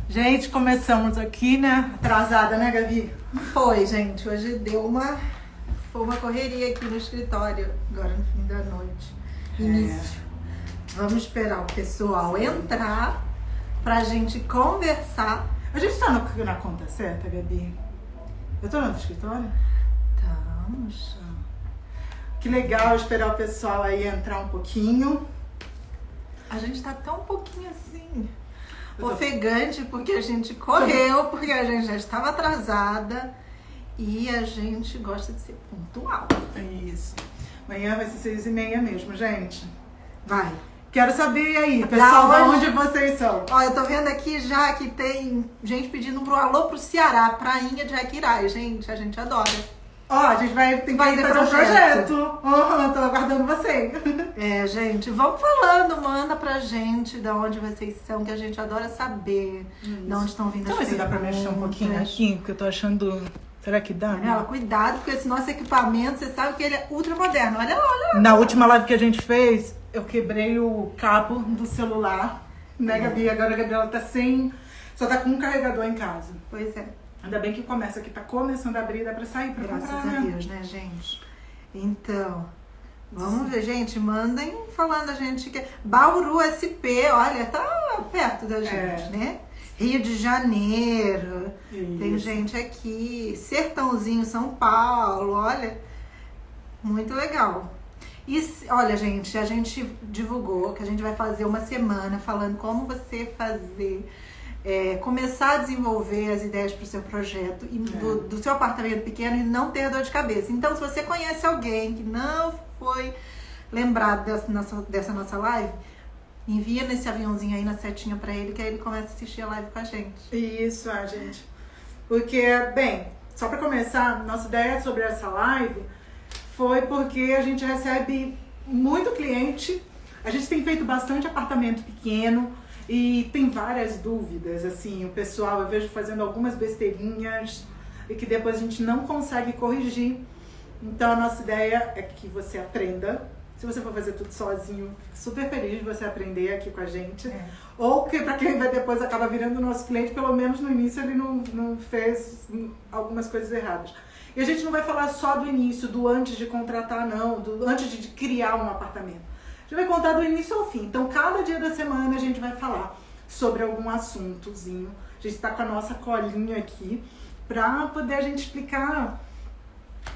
Gente, começamos aqui, né? Atrasada, né, Gabi? Foi, gente. Hoje foi uma correria aqui no escritório, agora no fim da noite. Início. Vamos esperar o pessoal entrar pra gente conversar. A gente tá na conta certa, Gabi? Eu tô no escritório? Estamos. Que legal esperar o pessoal aí entrar um pouquinho. A gente tá tão pouquinho assim, ofegante, porque a gente correu, porque a gente já estava atrasada e a gente gosta de ser pontual. É isso. Amanhã vai ser 6h30 mesmo, gente. Vai. Quero saber aí, pessoal, de onde vocês são. Ó, eu tô vendo aqui já que tem gente pedindo um alô pro Ceará, prainha de Aquiraz. Gente, a gente adora. Ó, a gente tem que fazer um projeto. Tô aguardando você. Gente, vamos falando, manda pra gente de onde vocês são, que a gente adora saber de onde estão vindo as perguntas. Então, se dá pra mexer um pouquinho aqui, porque eu tô achando... Será que dá? Ela, cuidado, porque esse nosso equipamento, você sabe que ele é ultra moderno. Olha lá, olha lá. Na última live que a gente fez, eu quebrei o cabo do celular, né, Gabi? Agora a Gabriela tá sem... Só tá com um carregador em casa. Pois é. Ainda bem que começa aqui, tá começando a abrir, dá pra sair pra Graças comprar, a Deus, né, gente? Então, vamos ver, gente, mandem falando a gente que... Bauru SP, olha, tá perto da gente, né? Rio de Janeiro, tem gente aqui, Sertãozinho, São Paulo, olha, muito legal. E olha, gente, a gente divulgou que a gente vai fazer uma semana falando como você fazer... começar a desenvolver as ideias para o seu projeto e do seu apartamento pequeno e não ter dor de cabeça. Então, se você conhece alguém que não foi lembrado dessa nossa live, envia nesse aviãozinho aí na setinha para ele, que aí ele começa a assistir a live com a gente. Isso, gente. Porque, bem, só para começar, nossa ideia sobre essa live foi porque a gente recebe muito cliente, a gente tem feito bastante apartamento pequeno, e tem várias dúvidas, assim, o pessoal, eu vejo fazendo algumas besteirinhas e que depois a gente não consegue corrigir. Então a nossa ideia é que você aprenda. Se você for fazer tudo sozinho, fico super feliz de você aprender aqui com a gente. Ou que para quem vai depois acaba virando nosso cliente, pelo menos no início ele não fez algumas coisas erradas. E a gente não vai falar só do início, do antes de contratar, não, do antes de criar um apartamento. A gente vai contar do início ao fim. Então, cada dia da semana a gente vai falar sobre algum assuntozinho. A gente está com a nossa colinha aqui para poder a gente explicar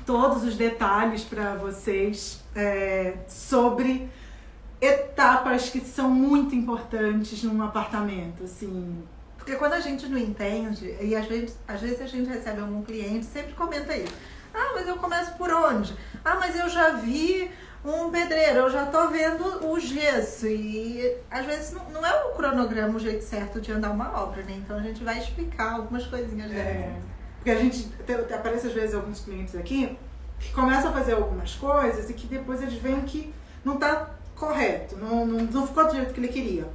todos os detalhes para vocês sobre etapas que são muito importantes num apartamento, assim. Porque quando a gente não entende, e às vezes a gente recebe algum cliente, sempre comenta isso. Ah, mas eu começo por onde? Ah, mas eu já vi um pedreiro, eu já tô vendo o gesso. E às vezes não é o cronograma o jeito certo de andar uma obra, né? Então a gente vai explicar algumas coisinhas dessas. Porque a gente aparece às vezes alguns clientes aqui que começam a fazer algumas coisas e que depois eles veem que não tá correto, não ficou do jeito que ele queria.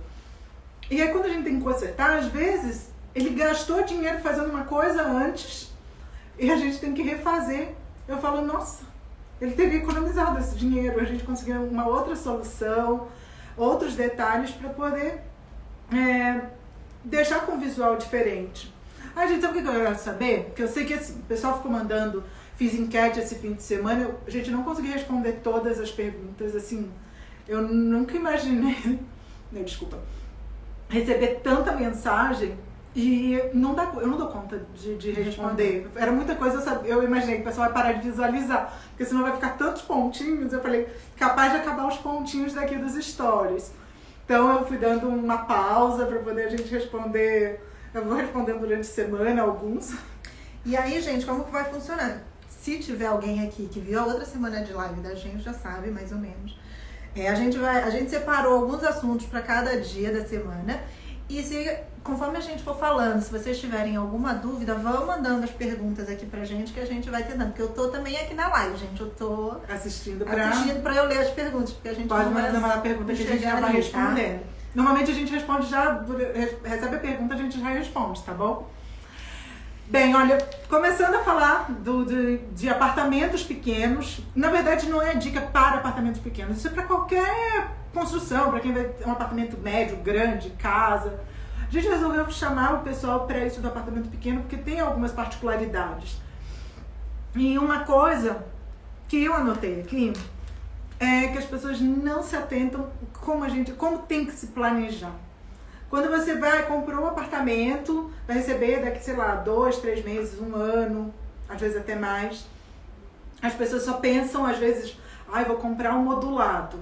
E aí quando a gente tem que consertar, às vezes ele gastou dinheiro fazendo uma coisa antes e a gente tem que refazer. Eu falo, nossa, ele teria economizado esse dinheiro, a gente conseguiu uma outra solução, outros detalhes para poder deixar com um visual diferente. Ah, gente, sabe o que eu quero saber? Porque eu sei que assim, o pessoal ficou mandando, fiz enquete esse fim de semana, a gente não conseguiu responder todas as perguntas, assim, eu nunca imaginei, desculpa, receber tanta mensagem e eu não dou conta de responder. Era muita coisa, eu imaginei que o pessoal vai parar de visualizar, porque senão vai ficar tantos pontinhos. Eu falei, capaz de acabar os pontinhos daqui dos stories. Então eu fui dando uma pausa para poder a gente responder. Eu vou respondendo durante a semana alguns. E aí, gente, como que vai funcionar? Se tiver alguém aqui que viu a outra semana de live da gente, já sabe mais ou menos. A gente separou alguns assuntos para cada dia da semana. E conforme a gente for falando, se vocês tiverem alguma dúvida, vão mandando as perguntas aqui pra gente que a gente vai tentando. Porque eu tô também aqui na live, gente. Eu tô assistindo pra eu ler as perguntas. Porque a gente pode mandar pergunta que a gente já vai respondendo. Tá? Normalmente a gente responde recebe a pergunta, a gente já responde, tá bom? Bem, olha, começando a falar de apartamentos pequenos, na verdade não é dica para apartamentos pequenos, isso é para qualquer construção, para quem vai ter um apartamento médio, grande, casa. A gente resolveu chamar o pessoal para isso do apartamento pequeno porque tem algumas particularidades. E uma coisa que eu anotei aqui é que as pessoas não se atentam como tem que se planejar. Quando você comprou um apartamento, vai receber daqui, sei lá, 2, 3 meses, 1 ano, às vezes até mais. As pessoas só pensam, às vezes, vou comprar um modulado.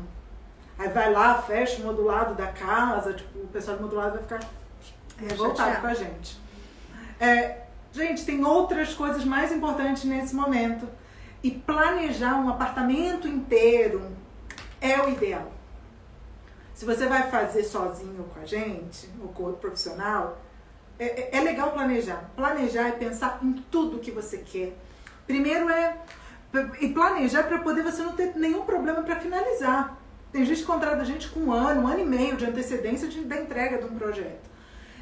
Aí vai lá, fecha o modulado da casa, tipo, o pessoal do modulado vai ficar revoltado com a gente. Gente, tem outras coisas mais importantes nesse momento. E planejar um apartamento inteiro é o ideal. Se você vai fazer sozinho com a gente, ou com outro profissional, é legal planejar. Planejar é pensar em tudo que você quer. Primeiro e planejar para poder você não ter nenhum problema para finalizar. Tem gente que contrata a gente com 1 ano e meio de antecedência da entrega de um projeto.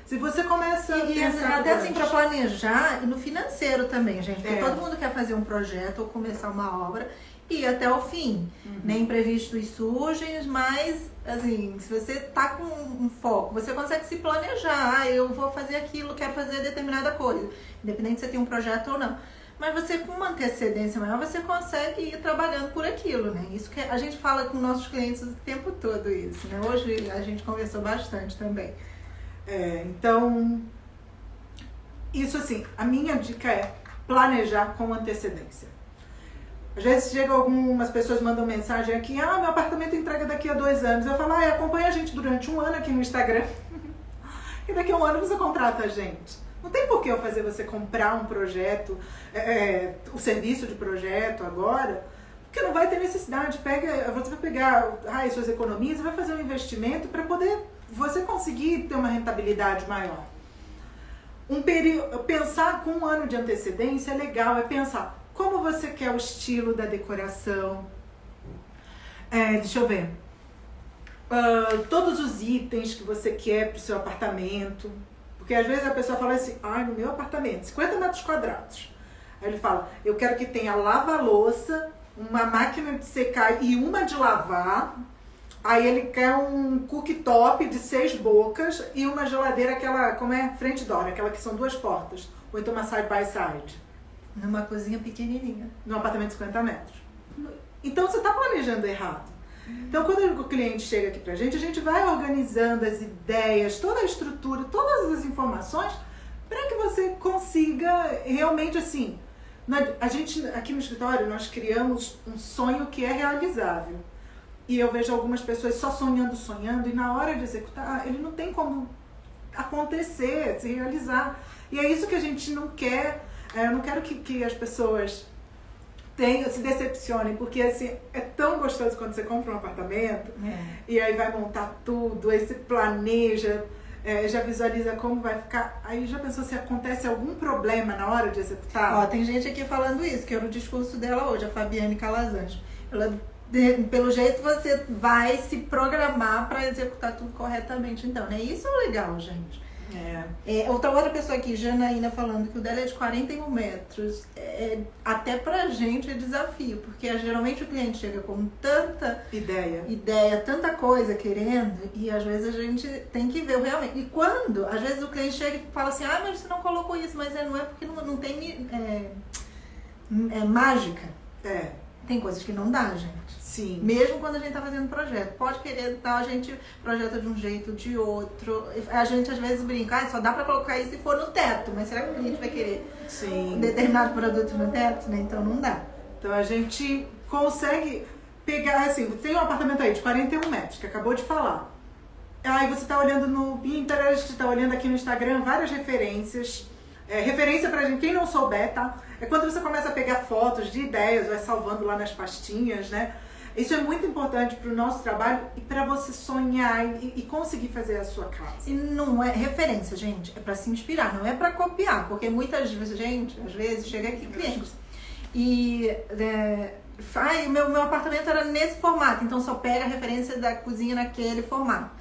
Se você começa a pensar até assim para planejar e no financeiro também, gente. Porque todo mundo quer fazer um projeto ou começar uma obra e ir até o fim. Né? Imprevistos surgem, mas assim, se você tá com um foco, você consegue se planejar. Eu vou fazer aquilo, quero fazer determinada coisa. Independente se você tem um projeto ou não. Mas você, com uma antecedência maior, você consegue ir trabalhando por aquilo, né? Isso que a gente fala com nossos clientes o tempo todo, isso, né? Hoje a gente conversou bastante também. Então, isso assim, a minha dica é planejar com antecedência. Às vezes chegam algumas pessoas, mandam mensagem aqui, meu apartamento entrega daqui a 2 anos. Eu falo, acompanha a gente durante 1 ano aqui no Instagram. E daqui a 1 ano você contrata a gente. Não tem por que eu fazer você comprar um projeto, o serviço de projeto agora, porque não vai ter necessidade. Você vai pegar as suas economias e vai fazer um investimento para poder você conseguir ter uma rentabilidade maior. Pensar com 1 ano de antecedência é legal, é pensar como você quer o estilo da decoração. Deixa eu ver. Todos os itens que você quer para o seu apartamento. Porque às vezes a pessoa fala assim, no meu apartamento, 50 metros quadrados. Aí ele fala, eu quero que tenha lava-louça, uma máquina de secar e uma de lavar. Aí ele quer um cooktop de 6 bocas e uma geladeira, aquela, frente door, aquela que são 2 portas. Ou então uma side by side. Numa cozinha pequenininha. Num apartamento de 50 metros. Então você está planejando errado. Então quando o cliente chega aqui pra gente, a gente vai organizando as ideias, toda a estrutura, todas as informações para que você consiga realmente assim... A gente, aqui no escritório, nós criamos um sonho que é realizável. E eu vejo algumas pessoas só sonhando, e na hora de executar, ele não tem como acontecer, se realizar. E é isso que a gente não quer. Eu não quero que as pessoas se decepcionem, porque assim, é tão gostoso quando você compra um apartamento, e aí vai montar tudo, aí você planeja, já visualiza como vai ficar. Aí já pensou se acontece algum problema na hora de executar? Tem gente aqui falando isso, que era o discurso dela hoje, a Fabiane Calazans. Pelo jeito você vai se programar para executar tudo corretamente, então, né? Isso é legal, gente. Outra pessoa aqui, Janaína, falando que o dela é de 41 metros. Até pra gente é desafio, porque geralmente o cliente chega com tanta ideia, tanta coisa querendo, e às vezes a gente tem que ver realmente. E quando, às vezes o cliente chega e fala assim, mas você não colocou isso, mas não é porque não tem mágica. Tem coisas que não dá, gente. Sim. Mesmo quando a gente tá fazendo projeto. Pode querer, a gente projeta de um jeito, de outro. A gente às vezes brinca, só dá pra colocar isso se for no teto. Mas será que o cliente vai querer um determinado produto no teto? Né? Então não dá. Então a gente consegue pegar, assim, tem um apartamento aí de 41 metros, que acabou de falar. Aí você tá olhando no Pinterest, tá olhando aqui no Instagram, várias referências. Referência pra gente, quem não souber, tá? É quando você começa a pegar fotos de ideias, vai salvando lá nas pastinhas, né? Isso é muito importante para o nosso trabalho e para você sonhar e conseguir fazer a sua casa. E não é referência, gente, é para se inspirar, não é para copiar, porque muitas vezes, às vezes chega aqui clientes e meu apartamento era nesse formato, então só pega a referência da cozinha naquele formato.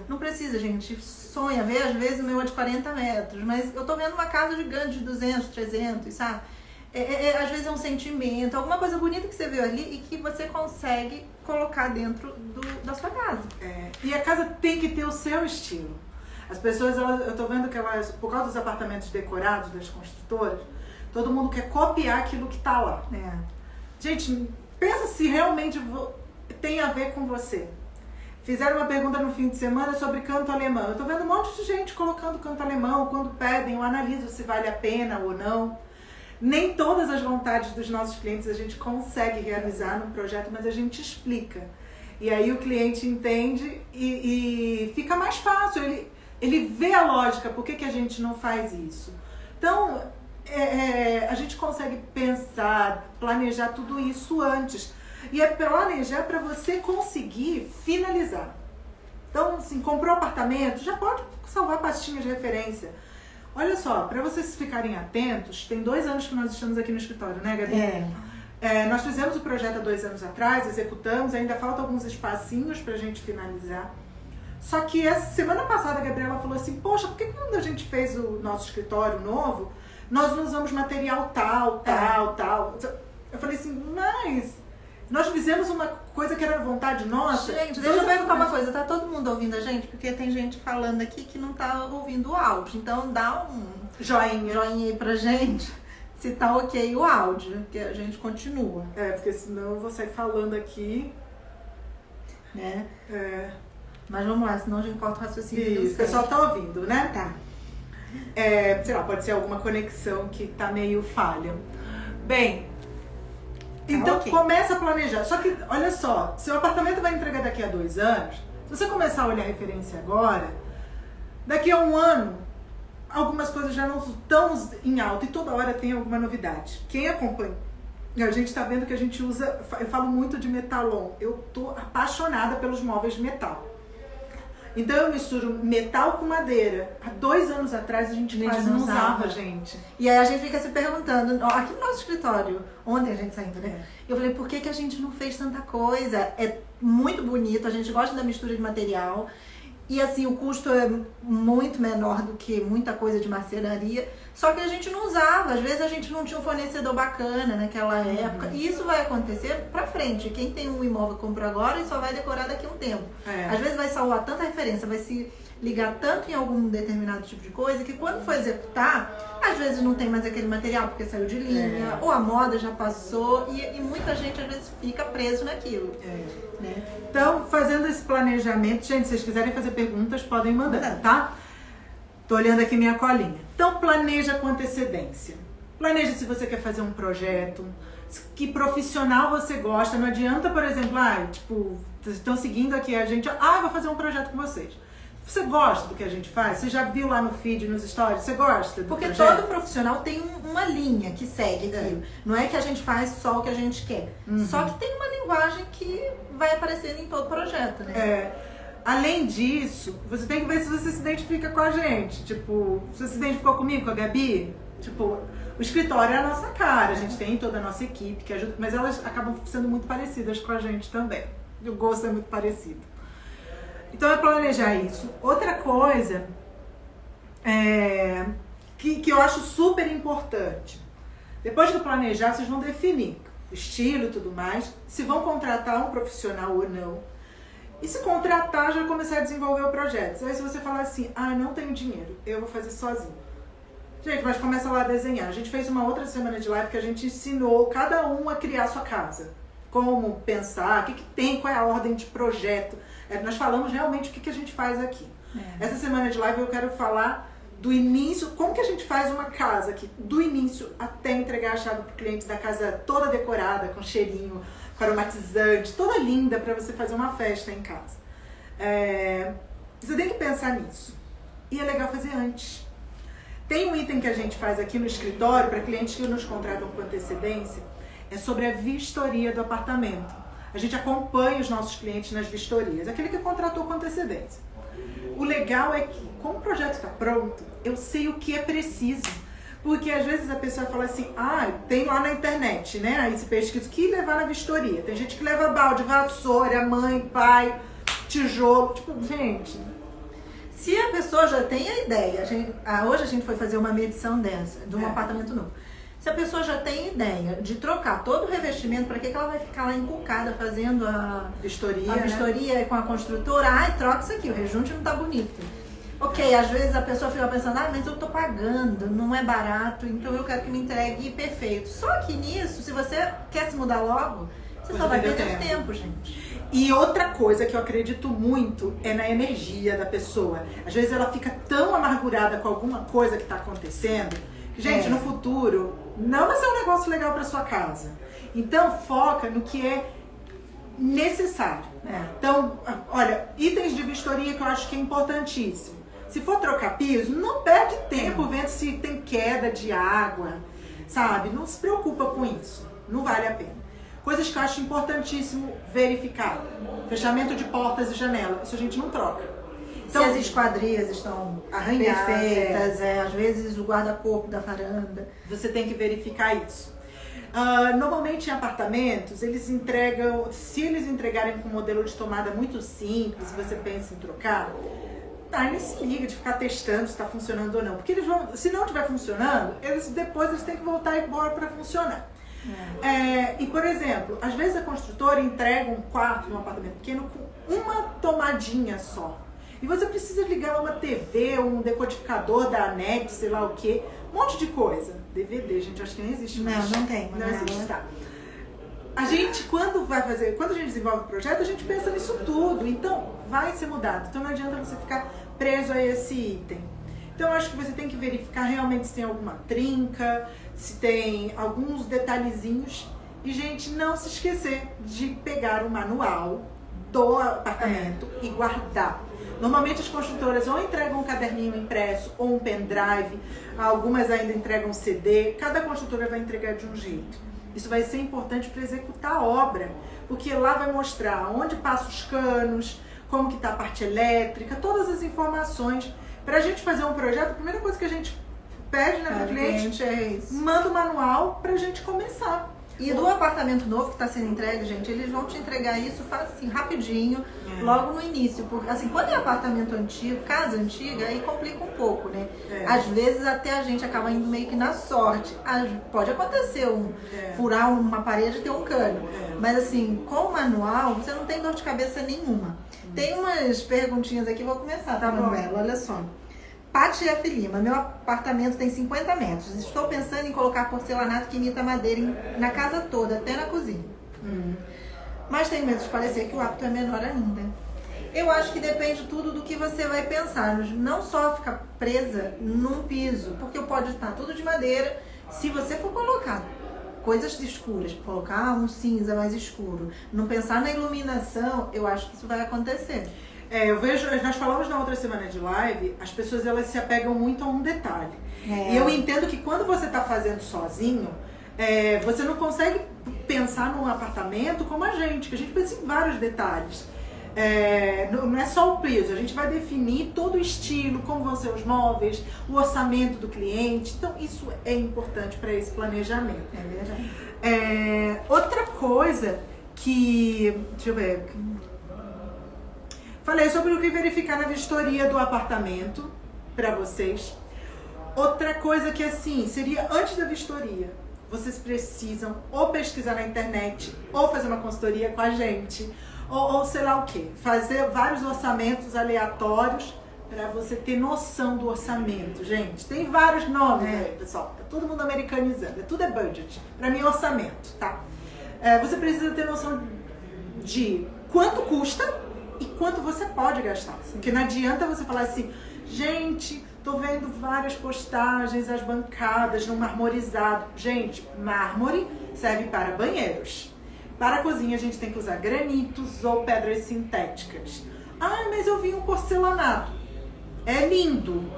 Não precisa, gente. Sonha, vê, às vezes o meu é de 40 metros, mas eu tô vendo uma casa gigante de 200, 300, sabe? Às vezes é um sentimento, alguma coisa bonita que você viu ali e que você consegue colocar dentro da sua casa. E a casa tem que ter o seu estilo. As pessoas, eu tô vendo que elas, por causa dos apartamentos decorados das construtoras, todo mundo quer copiar aquilo que tá lá. Gente, pensa se realmente tem a ver com você. Fizeram uma pergunta no fim de semana sobre canto alemão. Eu tô vendo um monte de gente colocando canto alemão. Quando pedem, eu analiso se vale a pena ou não. Nem todas as vontades dos nossos clientes a gente consegue realizar num projeto, mas a gente explica. E aí o cliente entende e fica mais fácil. Ele vê a lógica, por que a gente não faz isso? Então, a gente consegue pensar, planejar tudo isso antes. E é planejar para você conseguir finalizar. Então, assim, comprou apartamento, já pode salvar pastinhas de referência. Olha só, para vocês ficarem atentos, tem 2 anos que nós estamos aqui no escritório, né, Gabi? Nós fizemos o projeto há 2 anos atrás, executamos, ainda falta alguns espacinhos pra gente finalizar. Só que essa semana passada a Gabriela falou assim, poxa, por que quando a gente fez o nosso escritório novo, nós não usamos material tal. Eu falei assim, mas nós fizemos uma coisa que era vontade nossa. Gente, deixa eu perguntar uma coisa, tá todo mundo ouvindo a gente? Porque tem gente falando aqui que não tá ouvindo o áudio, então dá um joinha aí pra gente. Se tá ok o áudio, que a gente continua. Porque senão eu vou sair falando aqui. Né? Mas vamos lá, senão a gente corta o raciocínio. Isso, o pessoal tá ouvindo, né? Tá. Sei lá, pode ser alguma conexão que tá meio falha. Bem, então okay. Começa a planejar. Só que, olha só, seu apartamento vai entregar daqui a 2 anos. Se você começar a olhar a referência agora, daqui a 1 ano, algumas coisas já não estão em alta e toda hora tem alguma novidade. Quem acompanha, a gente está vendo que a gente usa, eu falo muito de metalon, eu tô apaixonada pelos móveis de metal. Então eu misturo metal com madeira. Há 2 anos atrás a gente quase não usava, gente. E aí a gente fica se perguntando, aqui no nosso escritório, ontem a gente saindo, né? Eu falei, por que a gente não fez tanta coisa? É muito bonito, a gente gosta da mistura de material. E assim, o custo é muito menor do que muita coisa de marcenaria. Só que a gente não usava, às vezes a gente não tinha um fornecedor bacana naquela época. E isso vai acontecer pra frente. Quem tem um imóvel compra agora e só vai decorar daqui a um tempo. Às vezes vai salvar tanta referência, vai se ligar tanto em algum determinado tipo de coisa que quando for executar, às vezes não tem mais aquele material porque saiu de linha, ou a moda já passou e muita gente às vezes fica preso naquilo. Né? Então, fazendo esse planejamento, gente, se vocês quiserem fazer perguntas, podem mandar, tá? Tô olhando aqui minha colinha. Então, planeja com antecedência. Planeja se você quer fazer um projeto, que profissional você gosta. Não adianta, por exemplo, vocês estão seguindo aqui a gente, eu vou fazer um projeto com vocês. Você gosta do que a gente faz? Você já viu lá no feed, nos stories? Você gosta do Porque projeto? todo profissional tem uma linha que segue aquilo. Não é que a gente faz só o que a gente quer. Só que tem uma linguagem que vai aparecendo em todo projeto, né? Além disso, você tem que ver se você se identifica com a gente. Tipo, você se identificou comigo, com a Gabi? Tipo, o escritório é a nossa cara. A gente tem toda a nossa equipe que ajuda, mas elas acabam sendo muito parecidas com a gente também. O gosto é muito parecido. Então é planejar isso. Outra coisa que eu acho super importante. Depois de planejar, vocês vão definir o estilo e tudo mais, se vão contratar um profissional ou não. E se contratar, já começar a desenvolver o projeto. Aí se você falar assim, não tenho dinheiro, eu vou fazer sozinho. Gente, mas começa lá a desenhar. A gente fez uma outra semana de live que a gente ensinou cada um a criar a sua casa. Como pensar, o que tem, qual é a ordem de projeto. Nós falamos realmente o que a gente faz aqui. Essa semana de live eu quero falar do início, como que a gente faz uma casa aqui, do início até entregar a chave para o cliente da casa toda decorada, com cheirinho, com aromatizante, toda linda para você fazer uma festa em casa. Você tem que pensar nisso. E é legal fazer antes. Tem um item que a gente faz aqui no escritório, para clientes que nos contratam com antecedência, é sobre a vistoria do apartamento. A gente acompanha os nossos clientes nas vistorias, aquele que contratou com antecedência. O legal é que, como o projeto está pronto, eu sei o que é preciso. Porque às vezes a pessoa fala assim, tem lá na internet, né? Aí se pesquisa o que levar na vistoria. Tem gente que leva balde, vassoura, mãe, pai, tijolo. Tipo, gente... Se a pessoa já tem a ideia, hoje a gente foi fazer uma medição dessa, de um apartamento novo. Se a pessoa já tem ideia de trocar todo o revestimento, para que ela vai ficar lá encucada fazendo a vistoria com a construtora? Troca isso aqui, o rejunte não tá bonito. Ok, às vezes a pessoa fica pensando, mas eu tô pagando, não é barato, então eu quero que me entregue perfeito. Só que nisso, se você quer se mudar logo, você só vai perder tempo, gente. E outra coisa que eu acredito muito é na energia da pessoa. Às vezes ela fica tão amargurada com alguma coisa que tá acontecendo, que, gente, no futuro não vai ser um negócio legal pra sua casa. Então foca no que é necessário. Então, olha, itens de vistoria que eu acho que é importantíssimo. Se for trocar piso, não perde tempo vendo se tem queda de água, sabe? Não se preocupa com isso, não vale a pena. Coisas que eu acho importantíssimo verificar. Fechamento de portas e janelas, isso a gente não troca. Então, se as esquadrias estão arranhadas, perfeitas, às vezes o guarda-corpo da varanda. Você tem que verificar isso. Normalmente em apartamentos, eles entregam, se eles entregarem com um modelo de tomada muito simples, se você pensa em trocar, nem se liga de ficar testando se está funcionando ou não. Porque eles vão, se não estiver funcionando, depois eles têm que voltar embora para funcionar. E, por exemplo, às vezes a construtora entrega um quarto num apartamento pequeno com uma tomadinha só. E você precisa ligar uma TV, um decodificador da NET, sei lá o quê, um monte de coisa. DVD, gente, acho que não existe mais. Não tem. Não existe, tá. A gente, quando a gente desenvolve o projeto, a gente pensa nisso tudo. Então, vai ser mudado. Então, não adianta você ficar preso a esse item. Então, eu acho que você tem que verificar realmente se tem alguma trinca, se tem alguns detalhezinhos. E, gente, não se esquecer de pegar o manual do apartamento e guardar. Normalmente as construtoras ou entregam um caderninho impresso ou um pendrive, algumas ainda entregam CD, cada construtora vai entregar de um jeito. Isso vai ser importante para executar a obra, porque lá vai mostrar onde passam os canos, como que está a parte elétrica, todas as informações. Para a gente fazer um projeto, a primeira coisa que a gente pede para o cliente é isso. Manda o manual para a gente começar. E do apartamento novo que está sendo entregue, gente, eles vão te entregar isso assim, rapidinho, logo no início. Porque, assim, quando é apartamento antigo, casa antiga, aí complica um pouco, né? Às vezes até a gente acaba indo meio que na sorte. Pode acontecer furar uma parede e ter um cano. Mas assim, com o manual, você não tem dor de cabeça nenhuma. Tem umas perguntinhas aqui, vou começar, tá, Manuela? Olha só. Paty F. Lima, meu apartamento tem 50 metros. Estou pensando em colocar porcelanato que imita madeira na casa toda, até na cozinha. Mas tenho medo de parecer que o hábito é menor ainda. Eu acho que depende tudo do que você vai pensar. Não só ficar presa num piso, porque pode estar tudo de madeira. Se você for colocar coisas escuras, colocar um cinza mais escuro, não pensar na iluminação, eu acho que isso vai acontecer. Eu vejo, nós falamos na outra semana de live, as pessoas elas se apegam muito a um detalhe. E eu entendo que quando você está fazendo sozinho, você não consegue pensar num apartamento como a gente, que a gente pensa em vários detalhes. Não é só o piso, a gente vai definir todo o estilo, como vão ser os móveis, o orçamento do cliente. Então isso é importante para esse planejamento. É verdade. Outra coisa que... Deixa eu ver... Falei sobre o que verificar na vistoria do apartamento para vocês. Outra coisa que assim, seria antes da vistoria, vocês precisam ou pesquisar na internet, ou fazer uma consultoria com a gente, ou sei lá o que. Fazer vários orçamentos aleatórios para você ter noção do orçamento. Gente, tem vários nomes aí, pessoal. Tá todo mundo americanizando. Tudo é budget. Para mim é orçamento, tá? Você precisa ter noção de quanto custa e quanto você pode gastar. Porque não adianta você falar assim, gente, tô vendo várias postagens, as bancadas no marmorizado. Gente, mármore serve para banheiros. Para a cozinha a gente tem que usar granitos ou pedras sintéticas. Mas eu vi um porcelanato. É lindo.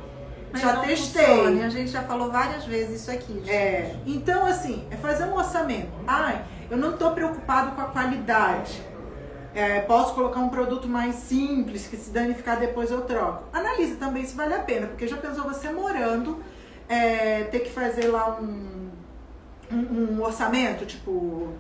Mas já testei. Funciona. A gente já falou várias vezes isso aqui. Gente. Então assim, é fazer um orçamento. Eu não tô preocupado com a qualidade. Posso colocar um produto mais simples, que se danificar depois eu troco. Analise também se vale a pena, porque já pensou você morando, ter que fazer lá um orçamento, tipo,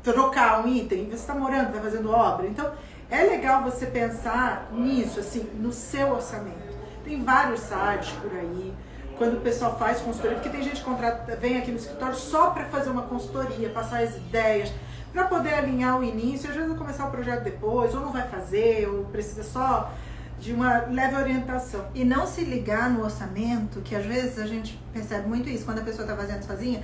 trocar um item, você está morando, está fazendo obra. Então, é legal você pensar nisso, assim, no seu orçamento. Tem vários sites por aí, quando o pessoal faz consultoria, porque tem gente que vem aqui no escritório só para fazer uma consultoria, passar as ideias, para poder alinhar o início. Às vezes vai começar o projeto depois, ou não vai fazer, ou precisa só de uma leve orientação. E não se ligar no orçamento, que às vezes a gente percebe muito isso, quando a pessoa está fazendo sozinha,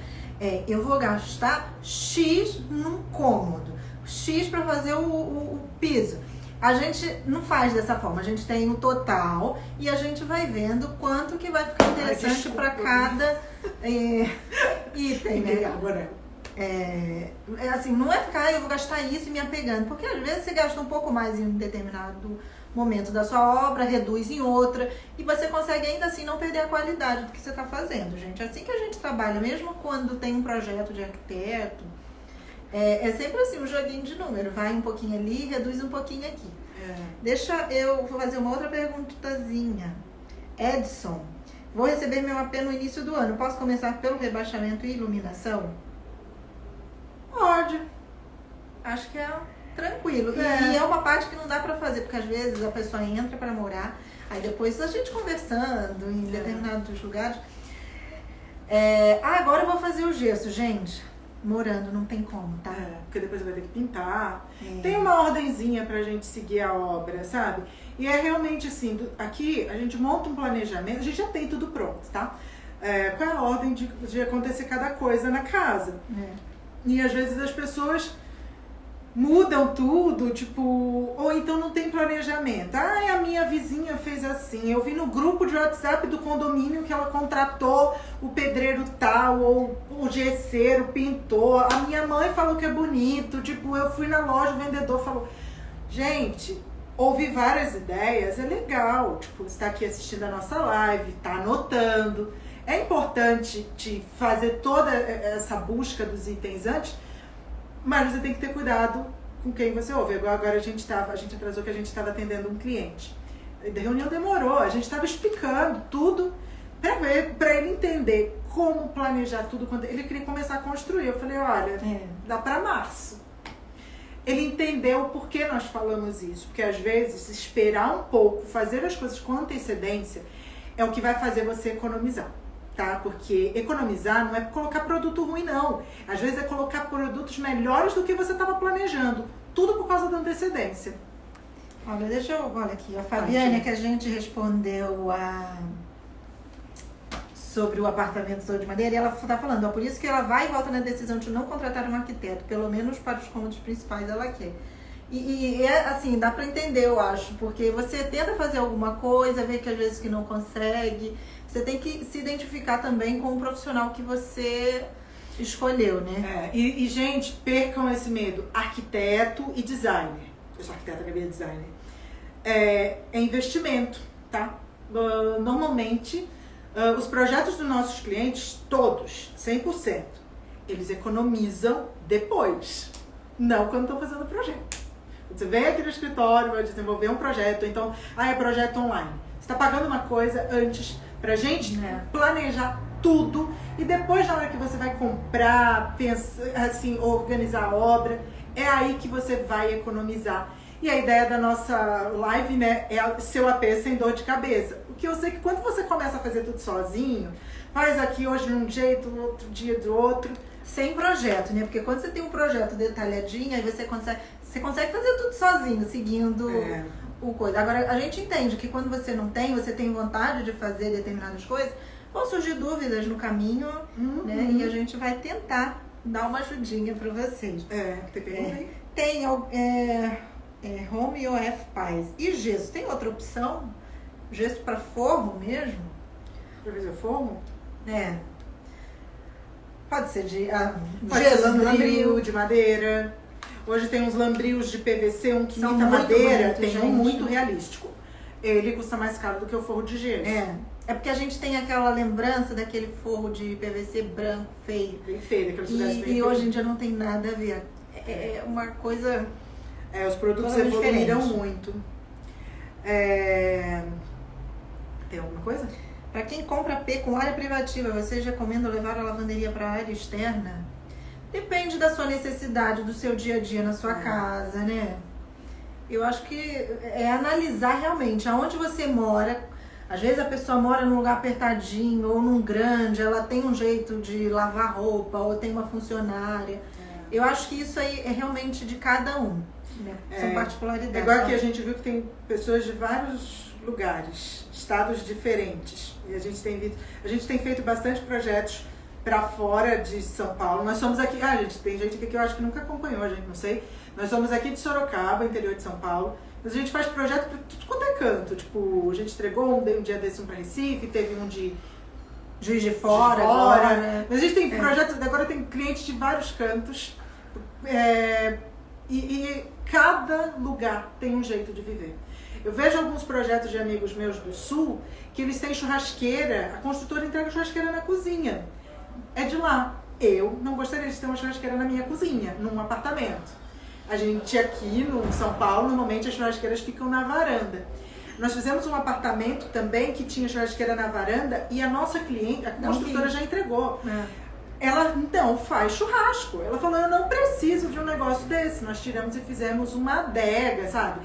eu vou gastar X num cômodo, X para fazer o piso. A gente não faz dessa forma, a gente tem o total e a gente vai vendo quanto que vai ficar interessante para cada item, né? Agora. Assim, não é ficar, eu vou gastar isso e me apegando, porque às vezes você gasta um pouco mais em um determinado momento da sua obra, reduz em outra, e você consegue ainda assim não perder a qualidade do que você está fazendo, gente. Assim que a gente trabalha, mesmo quando tem um projeto de arquiteto, é sempre assim, um joguinho de número, vai um pouquinho ali, reduz um pouquinho aqui. Eu vou fazer uma outra perguntazinha. Edson, vou receber meu AP no início do ano, posso começar pelo rebaixamento e iluminação? Pode. Acho que é tranquilo. E é uma parte que não dá pra fazer, porque às vezes a pessoa entra pra morar, aí depois a gente conversando em determinados lugares. Agora eu vou fazer o gesso, gente. Morando não tem como, tá? Porque depois vai ter que pintar. Tem uma ordenzinha pra gente seguir a obra, sabe? E é realmente assim, aqui a gente monta um planejamento, a gente já tem tudo pronto, tá? Qual é a ordem de acontecer cada coisa na casa. E às vezes as pessoas mudam tudo, tipo, ou então não tem planejamento. A minha vizinha fez assim, eu vi no grupo de WhatsApp do condomínio que ela contratou o pedreiro tal, ou o gesseiro, o pintor, a minha mãe falou que é bonito, tipo, eu fui na loja, o vendedor falou, gente, ouvir várias ideias é legal, tipo, você tá aqui assistindo a nossa live, tá anotando, é importante te fazer toda essa busca dos itens antes, mas você tem que ter cuidado com quem você ouve. Agora a gente atrasou que a gente estava atendendo um cliente. A reunião demorou, a gente estava explicando tudo para ele entender como planejar tudo. Quando ele queria começar a construir, eu falei, olha, dá para março. Ele entendeu por que nós falamos isso, porque às vezes esperar um pouco, fazer as coisas com antecedência é o que vai fazer você economizar. Tá? Porque economizar não é colocar produto ruim, não. Às vezes é colocar produtos melhores do que você estava planejando. Tudo por causa da antecedência. Olha aqui, a Fabiane, que a gente respondeu sobre o apartamento todo de madeira, e ela está falando, por isso que ela vai e volta na decisão de não contratar um arquiteto, pelo menos para os cômodos principais ela quer. E assim, dá para entender, eu acho, porque você tenta fazer alguma coisa, vê que às vezes que não consegue. Você tem que se identificar também com o profissional que você escolheu, né? Gente, percam esse medo. Arquiteto e designer. Eu sou arquiteta, Gabi é designer. É investimento, tá? Normalmente, os projetos dos nossos clientes, todos, 100%, eles economizam depois. Não quando estão fazendo o projeto. Você vem aqui no escritório, vai desenvolver um projeto, então, é projeto online. Você está pagando uma coisa antes pra gente planejar tudo e depois na hora que você vai comprar, pensar, assim, organizar a obra, é aí que você vai economizar. E a ideia da nossa live, né, é seu AP sem dor de cabeça. Porque eu sei que quando você começa a fazer tudo sozinho, faz aqui hoje de um jeito, outro dia do outro. Sem projeto, né? Porque quando você tem um projeto detalhadinho, aí você consegue fazer tudo sozinho, seguindo o coisa. Agora, a gente entende que quando você não tem, você tem vontade de fazer determinadas coisas, vão surgir dúvidas no caminho, né? E a gente vai tentar dar uma ajudinha pra vocês. Tem pergunta aí? Tem Home OF Paz. E gesso? Tem outra opção? Gesso pra forro mesmo? Pra fazer forro? Pode ser de gesso, lambril de madeira. Hoje tem uns lambrios de PVC, um que imita madeira, bonito, tem um muito realístico. Ele custa mais caro do que o forro de gesso. É porque a gente tem aquela lembrança daquele forro de PVC branco, feio. Bem feio, daqueles lugares bem feios. E hoje em dia não tem nada a ver. É uma coisa... os produtos evoluíram muito. Tem alguma coisa? Para quem compra P com área privativa, você recomenda levar a lavanderia para a área externa? Depende da sua necessidade, do seu dia a dia na sua casa, né? Eu acho que é analisar realmente aonde você mora. Às vezes a pessoa mora num lugar apertadinho ou num grande, ela tem um jeito de lavar roupa ou tem uma funcionária. Eu acho que isso aí é realmente de cada um, né? São particularidades. É igual que a gente viu que tem pessoas de vários lugares, estados diferentes. E a gente tem feito bastante projetos para fora de São Paulo. Nós somos aqui, gente, tem gente aqui que eu acho que nunca acompanhou, a gente não sei. Nós somos aqui de Sorocaba, interior de São Paulo. Mas a gente faz projeto para tudo quanto é canto. Tipo, a gente entregou um dia desse para Recife, teve um de Juiz de Fora agora, né? Mas a gente tem projetos, agora tem clientes de vários cantos. E cada lugar tem um jeito de viver. Eu vejo alguns projetos de amigos meus do Sul que eles têm churrasqueira, a construtora entrega churrasqueira na cozinha. É de lá. Eu não gostaria de ter uma churrasqueira na minha cozinha, num apartamento. A gente aqui no São Paulo, normalmente as churrasqueiras ficam na varanda. Nós fizemos um apartamento também que tinha churrasqueira na varanda e a nossa cliente, a construtora já entregou. Ela, então, faz churrasco. Ela falou, eu não preciso de um negócio desse. Nós tiramos e fizemos uma adega, sabe?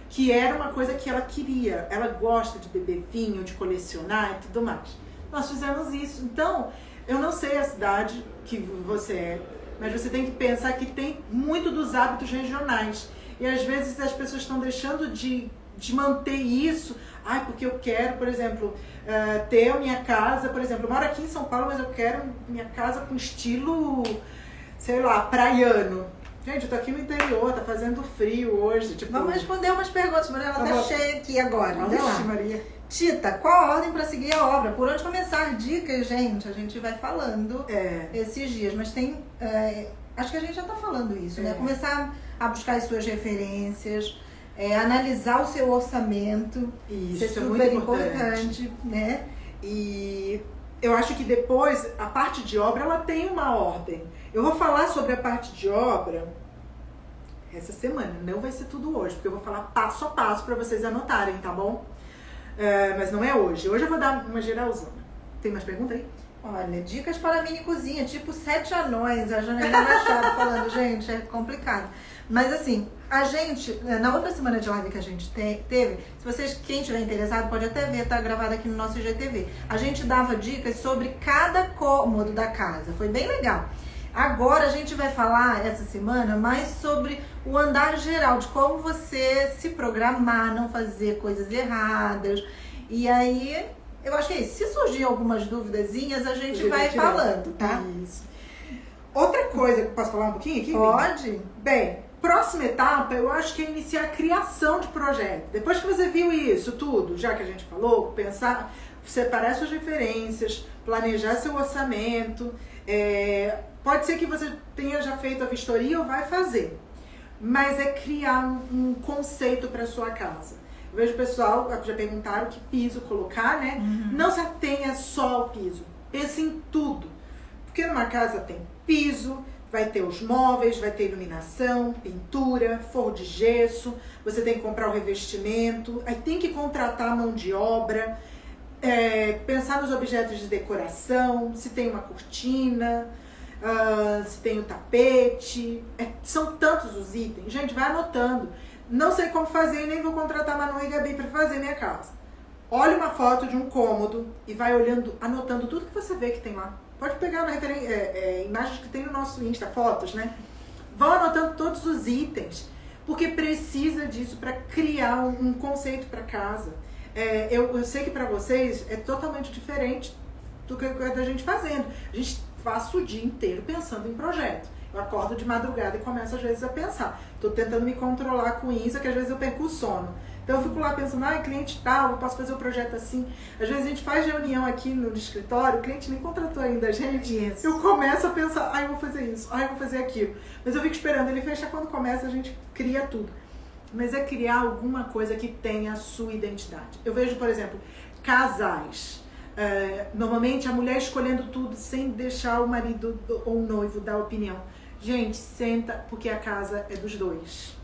Que era uma coisa que ela queria. Ela gosta de beber vinho, de colecionar e tudo mais. Nós fizemos isso. Então, eu não sei a cidade que você é, mas você tem que pensar que tem muito dos hábitos regionais. E às vezes as pessoas estão deixando de manter isso. Porque eu quero, por exemplo, ter a minha casa, por exemplo, eu moro aqui em São Paulo, mas eu quero minha casa com estilo, sei lá, praiano. Gente, eu tô aqui no interior, tá fazendo frio hoje. Tipo... Vamos responder umas perguntas, Maria. Ela tá cheia aqui agora. Vixe, Maria. Tita, qual a ordem para seguir a obra? Por onde começar? Dicas, gente, a gente vai falando esses dias, mas tem... acho que a gente já tá falando isso, né? Começar a buscar as suas referências, analisar o seu orçamento. Isso é super importante, né? E eu acho que depois, a parte de obra, ela tem uma ordem. Eu vou falar sobre a parte de obra essa semana, não vai ser tudo hoje, porque eu vou falar passo a passo para vocês anotarem, tá bom? Mas não é hoje. Hoje eu vou dar uma geralzona. Tem mais pergunta aí? Olha, dicas para mini cozinha, tipo 7 anões, a Janaína Machado falando, gente, é complicado. Mas assim, a gente, na outra semana de live que a gente teve, se vocês, quem tiver interessado, pode até ver, tá gravado aqui no nosso IGTV. A gente dava dicas sobre cada cômodo da casa, foi bem legal. Agora a gente vai falar, essa semana, mais sobre o andar geral, de como você se programar, não fazer coisas erradas. E aí, eu acho que é isso. Se surgir algumas duvidazinhas, a gente vai falando, tá? Isso. Outra coisa, posso falar um pouquinho aqui? Pode. Bem, próxima etapa, eu acho que é iniciar a criação de projeto. Depois que você viu isso tudo, já que a gente falou, pensar, separar suas referências, planejar seu orçamento. Pode ser que você tenha já feito a vistoria ou vai fazer. Mas é criar um conceito para sua casa. Eu vejo o pessoal, já perguntaram que piso colocar, né? Não se atenha só ao piso. Pense em tudo. Porque numa casa tem piso, vai ter os móveis, vai ter iluminação, pintura, forro de gesso, você tem que comprar o revestimento, aí tem que contratar a mão de obra, pensar nos objetos de decoração, se tem uma cortina, se tem o tapete, são tantos os itens. Gente, vai anotando. Não sei como fazer e nem vou contratar Manu e Gabi para fazer minha casa. Olha uma foto de um cômodo e vai olhando, anotando tudo que você vê que tem lá. Pode pegar imagens que tem no nosso Insta, fotos, né? Vão anotando todos os itens, porque precisa disso para criar um conceito para casa. Eu sei que para vocês é totalmente diferente do que a gente fazendo. A gente passa o dia inteiro pensando em projeto. Eu acordo de madrugada e começo às vezes a pensar. Estou tentando me controlar com isso, que às vezes eu perco o sono. Então eu fico lá pensando, cliente tal, eu posso fazer o projeto assim. Às vezes a gente faz reunião aqui no escritório, o cliente nem contratou ainda a gente. Yes. Eu começo a pensar, eu vou fazer isso, eu vou fazer aquilo. Mas eu fico esperando ele fechar, quando começa a gente cria tudo. Mas é criar alguma coisa que tenha a sua identidade. Eu vejo, por exemplo, casais. Normalmente a mulher escolhendo tudo sem deixar o marido ou o noivo dar opinião. Gente, senta, porque a casa é dos dois,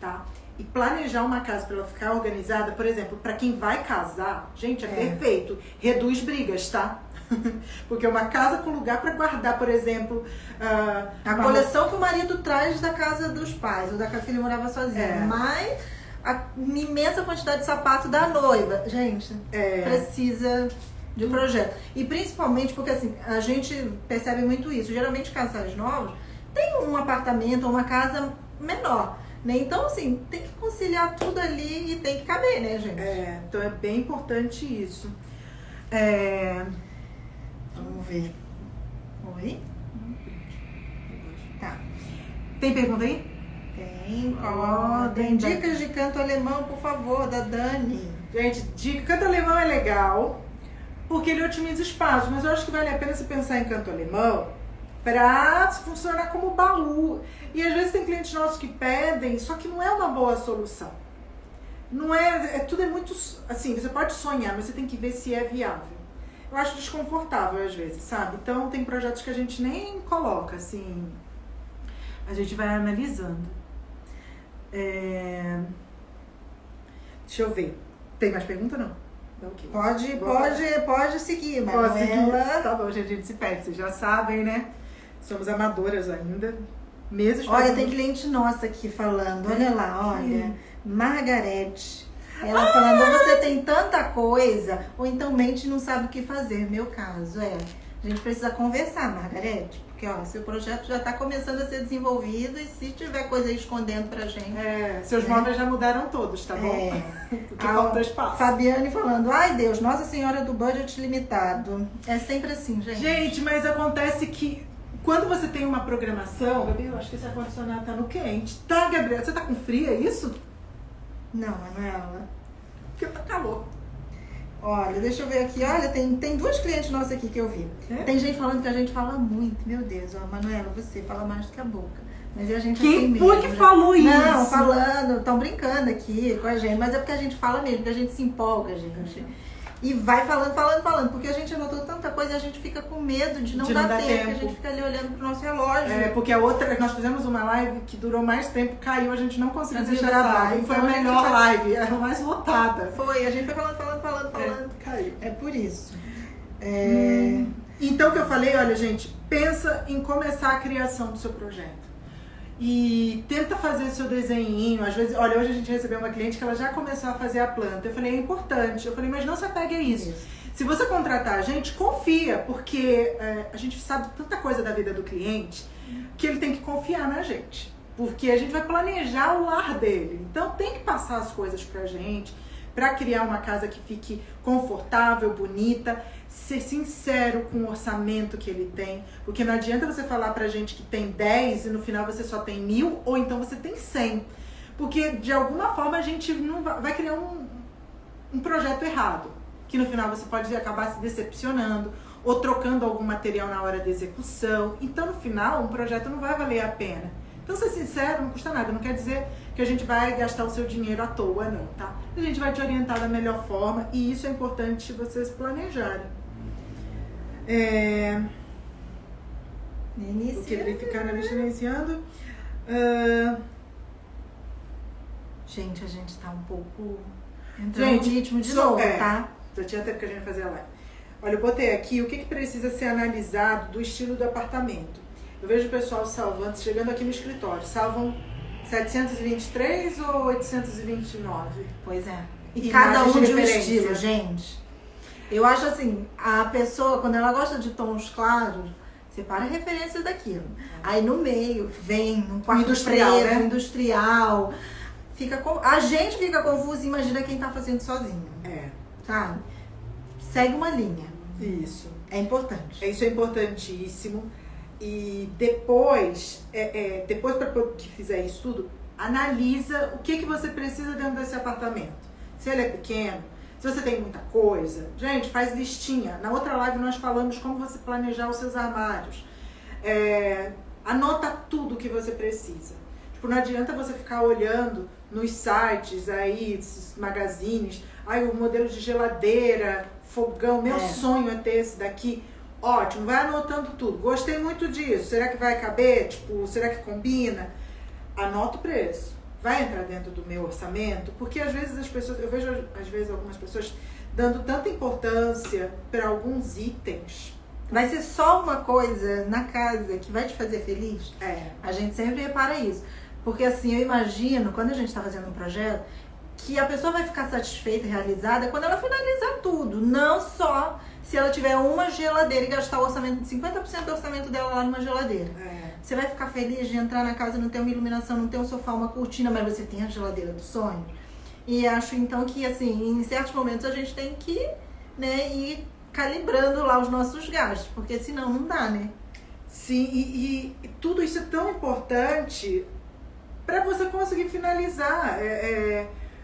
tá? E planejar uma casa para ela ficar organizada, por exemplo, para quem vai casar, gente, é perfeito. Reduz brigas, tá? Porque uma casa com lugar para guardar, por exemplo, a coleção que o marido traz da casa dos pais, ou da casa que ele morava sozinho. Mas a imensa quantidade de sapato da noiva. Gente, precisa de projeto. E principalmente porque, assim, a gente percebe muito isso. Geralmente, casais novos tem um apartamento ou uma casa menor, né? Então, assim, tem que conciliar tudo ali e tem que caber, né, gente? Então é bem importante isso. Vamos ver. Oi? Tá. Tem pergunta aí? Tem. Tem dicas de canto alemão, por favor, da Dani. Gente, dica, canto alemão é legal, porque ele otimiza espaço, mas eu acho que vale a pena você pensar em canto alemão para funcionar como baú. E às vezes tem clientes nossos que pedem, só que não é uma boa solução. Não tudo é muito, assim, você pode sonhar, mas você tem que ver se é viável. Eu acho desconfortável às vezes, sabe? Então tem projetos que a gente nem coloca, assim, a gente vai analisando. Deixa eu ver. Tem mais pergunta ou não? Okay. Pode seguir, Manuela. Tá bom, gente, a gente se perde, vocês já sabem, né? Somos amadoras ainda. Meses Olha, tem cliente nossa aqui falando. Olha lá, olha. Margarete. Ela falando, você tem tanta coisa, ou então mente e não sabe o que fazer. Meu caso, a gente precisa conversar, Margarete. Porque, ó, seu projeto já tá começando a ser desenvolvido e se tiver coisa aí escondendo pra gente... seus móveis já mudaram todos, tá bom? Porque falta espaço. Fabiane falando, ai Deus, Nossa Senhora do budget limitado. É sempre assim, gente. Gente, mas acontece que quando você tem uma programação... Gabi, eu acho que esse ar-condicionado tá no quente. Tá, Gabriela? Você tá com frio, é isso? Não, Manuela. Porque tá calor. Olha, deixa eu ver aqui. Olha, tem duas clientes nossas aqui que eu vi. Tem gente falando que a gente fala muito. Meu Deus, ó, Manuela, você fala mais do que a boca. Mas a gente Quem foi que falou isso? Não, falando, estão brincando aqui com a gente. Mas é porque a gente fala mesmo, porque a gente se empolga, gente. E vai falando, porque a gente anotou tanta coisa e a gente fica com medo de não dar tempo. Porque a gente fica ali olhando pro nosso relógio. Porque a outra, nós fizemos uma live que durou mais tempo, caiu, a gente não conseguiu gravar. E foi a melhor live, era a mais lotada. Foi, a gente foi falando. Caiu. É por isso. Então o que eu falei, olha gente, pensa em começar a criação do seu projeto. E tenta fazer seu desenhinho. Às vezes, olha, hoje a gente recebeu uma cliente que ela já começou a fazer a planta. Eu falei, é importante. Eu falei, mas não se apegue a isso. Se você contratar a gente, confia, porque a gente sabe tanta coisa da vida do cliente que ele tem que confiar na gente. Porque a gente vai planejar o lar dele. Então tem que passar as coisas pra gente, pra criar uma casa que fique confortável, bonita, ser sincero com o orçamento que ele tem, porque não adianta você falar pra gente que tem 10 e no final você só tem 1.000, ou então você tem 100, porque de alguma forma a gente não vai criar um projeto errado, que no final você pode acabar se decepcionando, ou trocando algum material na hora da execução, então no final um projeto não vai valer a pena. Então ser sincero não custa nada, não quer dizer que a gente vai gastar o seu dinheiro à toa, não, tá? A gente vai te orientar da melhor forma e isso é importante vocês planejarem. O que verificar na lista iniciando. Gente, a gente tá um pouco entrando no ritmo de novo, tá? Já tinha tempo que a gente fazia live. Olha, eu botei aqui o que precisa ser analisado do estilo do apartamento. Eu vejo o pessoal salvando, chegando aqui no escritório, salvam 723 ou 829? Pois é. E cada um de um estilo, gente. Eu acho assim, a pessoa, quando ela gosta de tons claros, separa a referência daquilo. Aí no meio vem um quarto industrial, preto, né? Industrial. A gente fica confuso e imagina quem tá fazendo sozinho. Sabe? Segue uma linha. Isso. É importante. Isso é importantíssimo. E depois para que fizer isso tudo, analisa o que você precisa dentro desse apartamento. Se ele é pequeno, se você tem muita coisa. Gente, faz listinha. Na outra live nós falamos como você planejar os seus armários. Anota tudo que você precisa. Tipo, não adianta você ficar olhando nos sites aí, esses magazines, o modelo de geladeira, fogão, meu sonho é ter esse daqui. Ótimo, vai anotando tudo. Gostei muito disso. Será que vai caber? Tipo, será que combina? Anota o preço. Vai entrar dentro do meu orçamento? Porque às vezes eu vejo às vezes algumas pessoas dando tanta importância para alguns itens. Vai ser só uma coisa na casa que vai te fazer feliz? A gente sempre repara isso. Porque assim, eu imagino, quando a gente está fazendo um projeto, que a pessoa vai ficar satisfeita e realizada quando ela finalizar tudo. Não só se ela tiver uma geladeira e gastar o orçamento de 50% do orçamento dela lá numa geladeira. Você vai ficar feliz de entrar na casa e não ter uma iluminação, não ter um sofá, uma cortina, mas você tem a geladeira do sonho? E acho então que, assim, em certos momentos a gente tem que, né, ir calibrando lá os nossos gastos, porque senão não dá, né? Sim, e tudo isso é tão importante para você conseguir finalizar.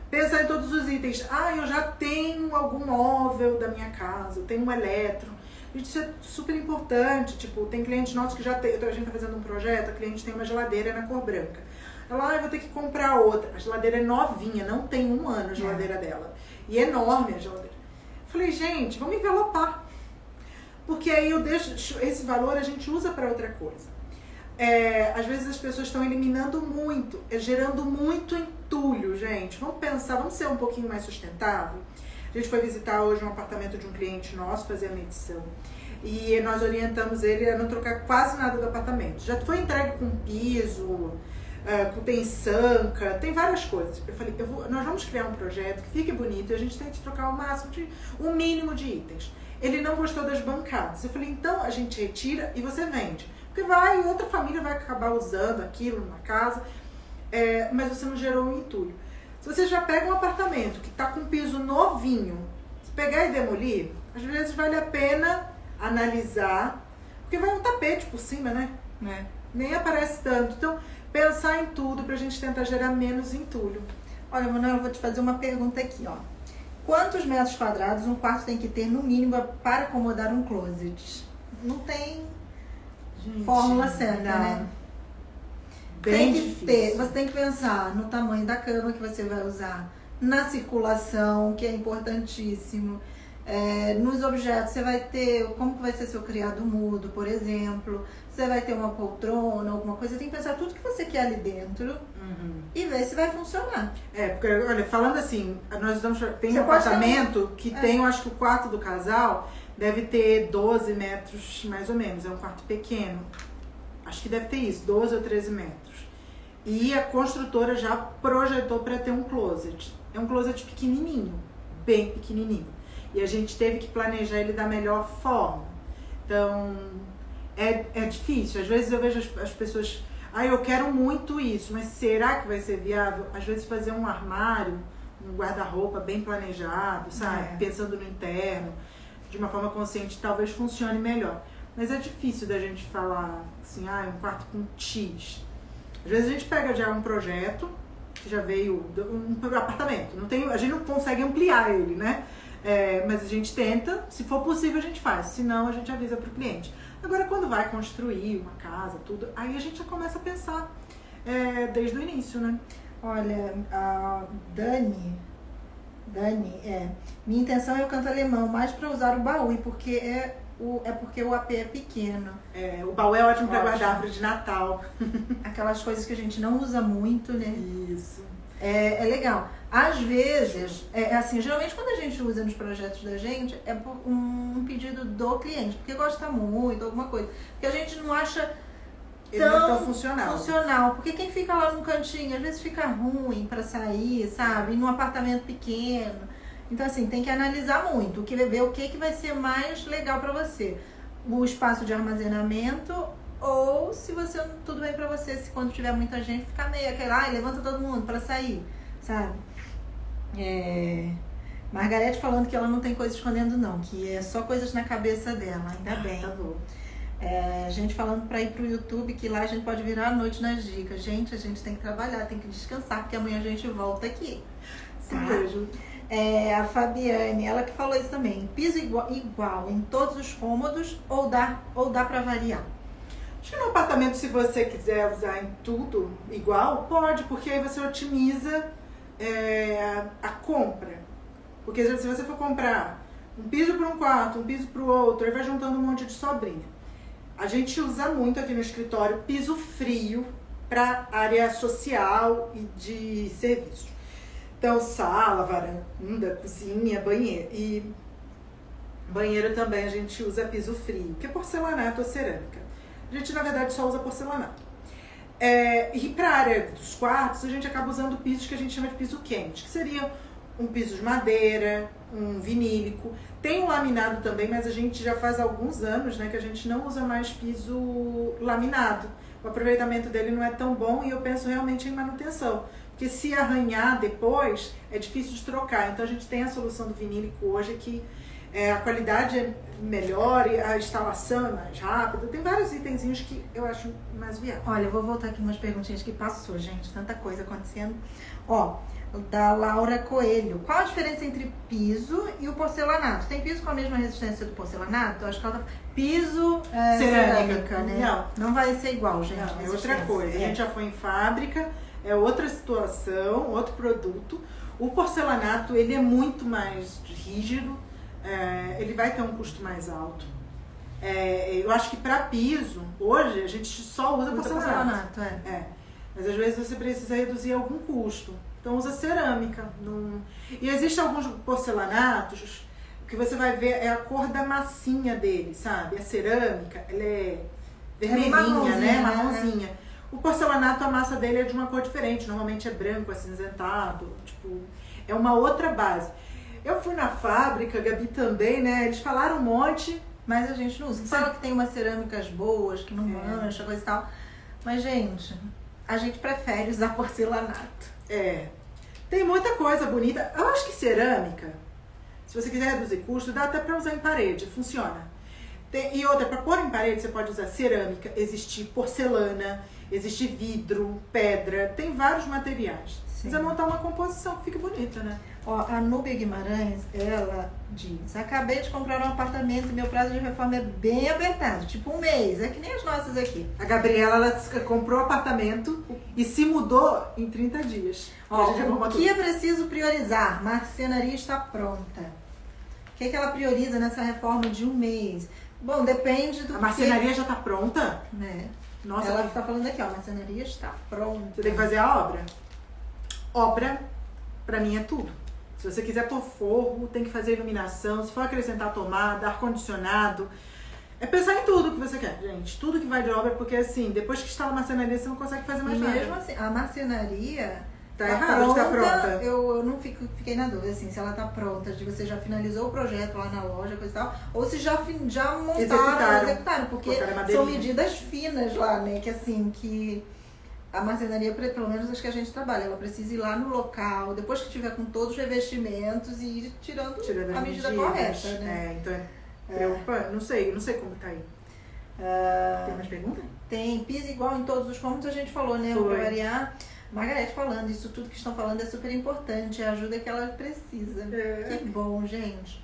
Pensar em todos os itens. Eu já tenho algum móvel da minha casa, eu tenho um eletro. Isso é super importante. Tipo, tem clientes nossos que já tem. A gente tá fazendo um projeto, a cliente tem uma geladeira na cor branca. Ela, eu vou ter que comprar outra. A geladeira é novinha, não tem 1 ano a geladeira dela. E é enorme a geladeira. Falei, gente, vamos envelopar. Porque aí eu deixo esse valor, a gente usa para outra coisa. Às vezes as pessoas estão eliminando muito, gerando muito entulho, gente. Vamos pensar, vamos ser um pouquinho mais sustentável. A gente foi visitar hoje um apartamento de um cliente nosso, fazer a medição. E nós orientamos ele a não trocar quase nada do apartamento. Já foi entregue com piso, tem sanca, tem várias coisas. Eu falei, nós vamos criar um projeto que fique bonito e a gente tem que trocar o mínimo de itens. Ele não gostou das bancadas. Eu falei, então a gente retira e você vende. Porque outra família vai acabar usando aquilo numa casa, mas você não gerou um entulho. Se você já pega um apartamento que está com piso novinho, se pegar e demolir, às vezes vale a pena analisar, porque vai um tapete por cima, né? Nem aparece tanto. Então, pensar em tudo pra gente tentar gerar menos entulho. Olha, Manuela, eu vou te fazer uma pergunta aqui, ó. Quantos metros quadrados um quarto tem que ter no mínimo para acomodar um closet? Não tem fórmula certa, né? Bem difícil. Você tem que pensar no tamanho da cama que você vai usar, na circulação, que é importantíssimo, nos objetos. Você vai ter, como que vai ser seu criado mudo, por exemplo. Você vai ter uma poltrona, alguma coisa. Você tem que pensar tudo que você quer ali dentro e ver se vai funcionar. Porque, olha, falando assim, tem um apartamento que tem, eu acho que o quarto do casal deve ter 12 metros, mais ou menos. É um quarto pequeno. Acho que deve ter isso, 12 ou 13 metros. E a construtora já projetou para ter um closet. É um closet pequenininho, bem pequenininho. E a gente teve que planejar ele da melhor forma. Então, é difícil. Às vezes eu vejo as pessoas, eu quero muito isso, mas será que vai ser viável? Às vezes fazer um armário, um guarda-roupa bem planejado, sabe? Pensando no interno, de uma forma consciente, talvez funcione melhor. Mas é difícil da gente falar assim, um quarto com X. Às vezes a gente pega já um projeto, que já veio um apartamento. A gente não consegue ampliar ele, né? Mas a gente tenta, se for possível a gente faz, senão a gente avisa para o cliente. Agora quando vai construir uma casa, tudo, aí a gente já começa a pensar desde o início, né? Olha, a Dani, minha intenção é o canto alemão, mais para usar o baú, porque porque o AP é pequeno. O baú é ótimo para guardar árvore de Natal. Aquelas coisas que a gente não usa muito, né? Isso. É legal. Às vezes, assim, geralmente quando a gente usa nos projetos da gente, é por um pedido do cliente, porque gosta muito, alguma coisa. Porque a gente não acha tão funcional. Porque quem fica lá num cantinho, às vezes fica ruim para sair, sabe? Num apartamento pequeno. Então, assim, tem que analisar muito, ver o que vai ser mais legal para você. O espaço de armazenamento ou se você tudo bem para você, se quando tiver muita gente ficar meio aquela, levanta todo mundo para sair, sabe? Margarete falando que ela não tem coisa escondendo não, que é só coisas na cabeça dela, ainda bem. Tá bom. Gente falando para ir pro YouTube, que lá a gente pode virar a noite nas dicas. Gente, a gente tem que trabalhar, tem que descansar, porque amanhã a gente volta aqui. Tá? Beijo. A Fabiane, ela que falou isso também. Piso igual em todos os cômodos ou dá pra variar? Acho que no apartamento, se você quiser usar em tudo igual, pode, porque aí você otimiza a compra. Porque se você for comprar um piso para um quarto, um piso para o outro, aí vai juntando um monte de sobrinha. A gente usa muito aqui no escritório piso frio para área social e de serviço. Então, sala, varanda, cozinha, banheiro. E banheiro também a gente usa piso frio, que é porcelanato ou cerâmica. A gente, na verdade, só usa porcelanato. E para a área dos quartos, a gente acaba usando pisos que a gente chama de piso quente, que seria um piso de madeira, um vinílico. Tem um laminado também, mas a gente já faz alguns anos, né, que a gente não usa mais piso laminado. O aproveitamento dele não é tão bom e eu penso realmente em manutenção. Porque se arranhar depois, é difícil de trocar. Então a gente tem a solução do vinílico hoje que a qualidade é melhor e a instalação é mais rápida. Tem vários itenzinhos que eu acho mais viável. Olha, eu vou voltar aqui umas perguntinhas que passou, gente. Tanta coisa acontecendo. Ó, da Laura Coelho. Qual a diferença entre piso e o porcelanato? Tem piso com a mesma resistência do porcelanato? Eu acho que ela tá... Piso cerâmica, né? Não vai ser igual, gente. Não, é outra coisa. A gente já foi em fábrica, é outra situação, outro produto. O porcelanato, ele é muito mais rígido, ele vai ter um custo mais alto. Eu acho que para piso, hoje, a gente só usa porcelanato. Mas às vezes você precisa reduzir algum custo. Então usa cerâmica. E existem alguns porcelanatos que você vai ver é a cor da massinha dele, sabe? A cerâmica, ela é vermelhinha, né? Marronzinha. O porcelanato, a massa dele é de uma cor diferente. Normalmente é branco, acinzentado. Tipo, é uma outra base. Eu fui na fábrica, a Gabi também, né? Eles falaram um monte, mas a gente não usa. Fala que tem umas cerâmicas boas, que não mancha, coisa e tal. Mas, gente, a gente prefere usar porcelanato. Tem muita coisa bonita. Eu acho que cerâmica, se você quiser reduzir custo, dá até pra usar em parede, funciona. E outra, pra pôr em parede, você pode usar cerâmica, existe porcelana, existe vidro, pedra, tem vários materiais. Sim. Precisa montar uma composição que fique bonita, né? Ó, a Núbia Guimarães, ela diz: acabei de comprar um apartamento e meu prazo de reforma é bem apertado, tipo um mês, é que nem as nossas aqui. A Gabriela, ela comprou apartamento e se mudou em 30 dias. Ó, o que é preciso priorizar? Marcenaria está pronta. O que é que ela prioriza nessa reforma de um mês? Bom, depende do A marcenaria já está pronta? Nossa, ela está falando aqui, ó, a marcenaria está pronta. Você tem que fazer a obra. Obra, pra mim, é tudo. Se você quiser pôr forro, tem que fazer iluminação, se for acrescentar tomada, ar-condicionado. É pensar em tudo que você quer, gente. Tudo que vai de obra, porque assim, depois que instala a marcenaria, você não consegue fazer mais nada. Mesmo assim, a marcenaria tá errado, está pronta. Eu não fiquei na dúvida, assim, se ela tá pronta, de você já finalizou o projeto lá na loja, coisa e tal, ou se já montaram, executaram, porque são medidas finas lá, né, que assim, que a marcenaria, pelo menos as que a gente trabalha, ela precisa ir lá no local, depois que tiver com todos os revestimentos e ir tirando a medida correta, né? Então preocupante. Não sei como tá aí. Tem mais perguntas? Tem, piso igual em todos os cômodos, a gente falou, né? Pra variar. Margarete falando, isso tudo que estão falando é super importante, é a ajuda que ela precisa. Que bom, gente.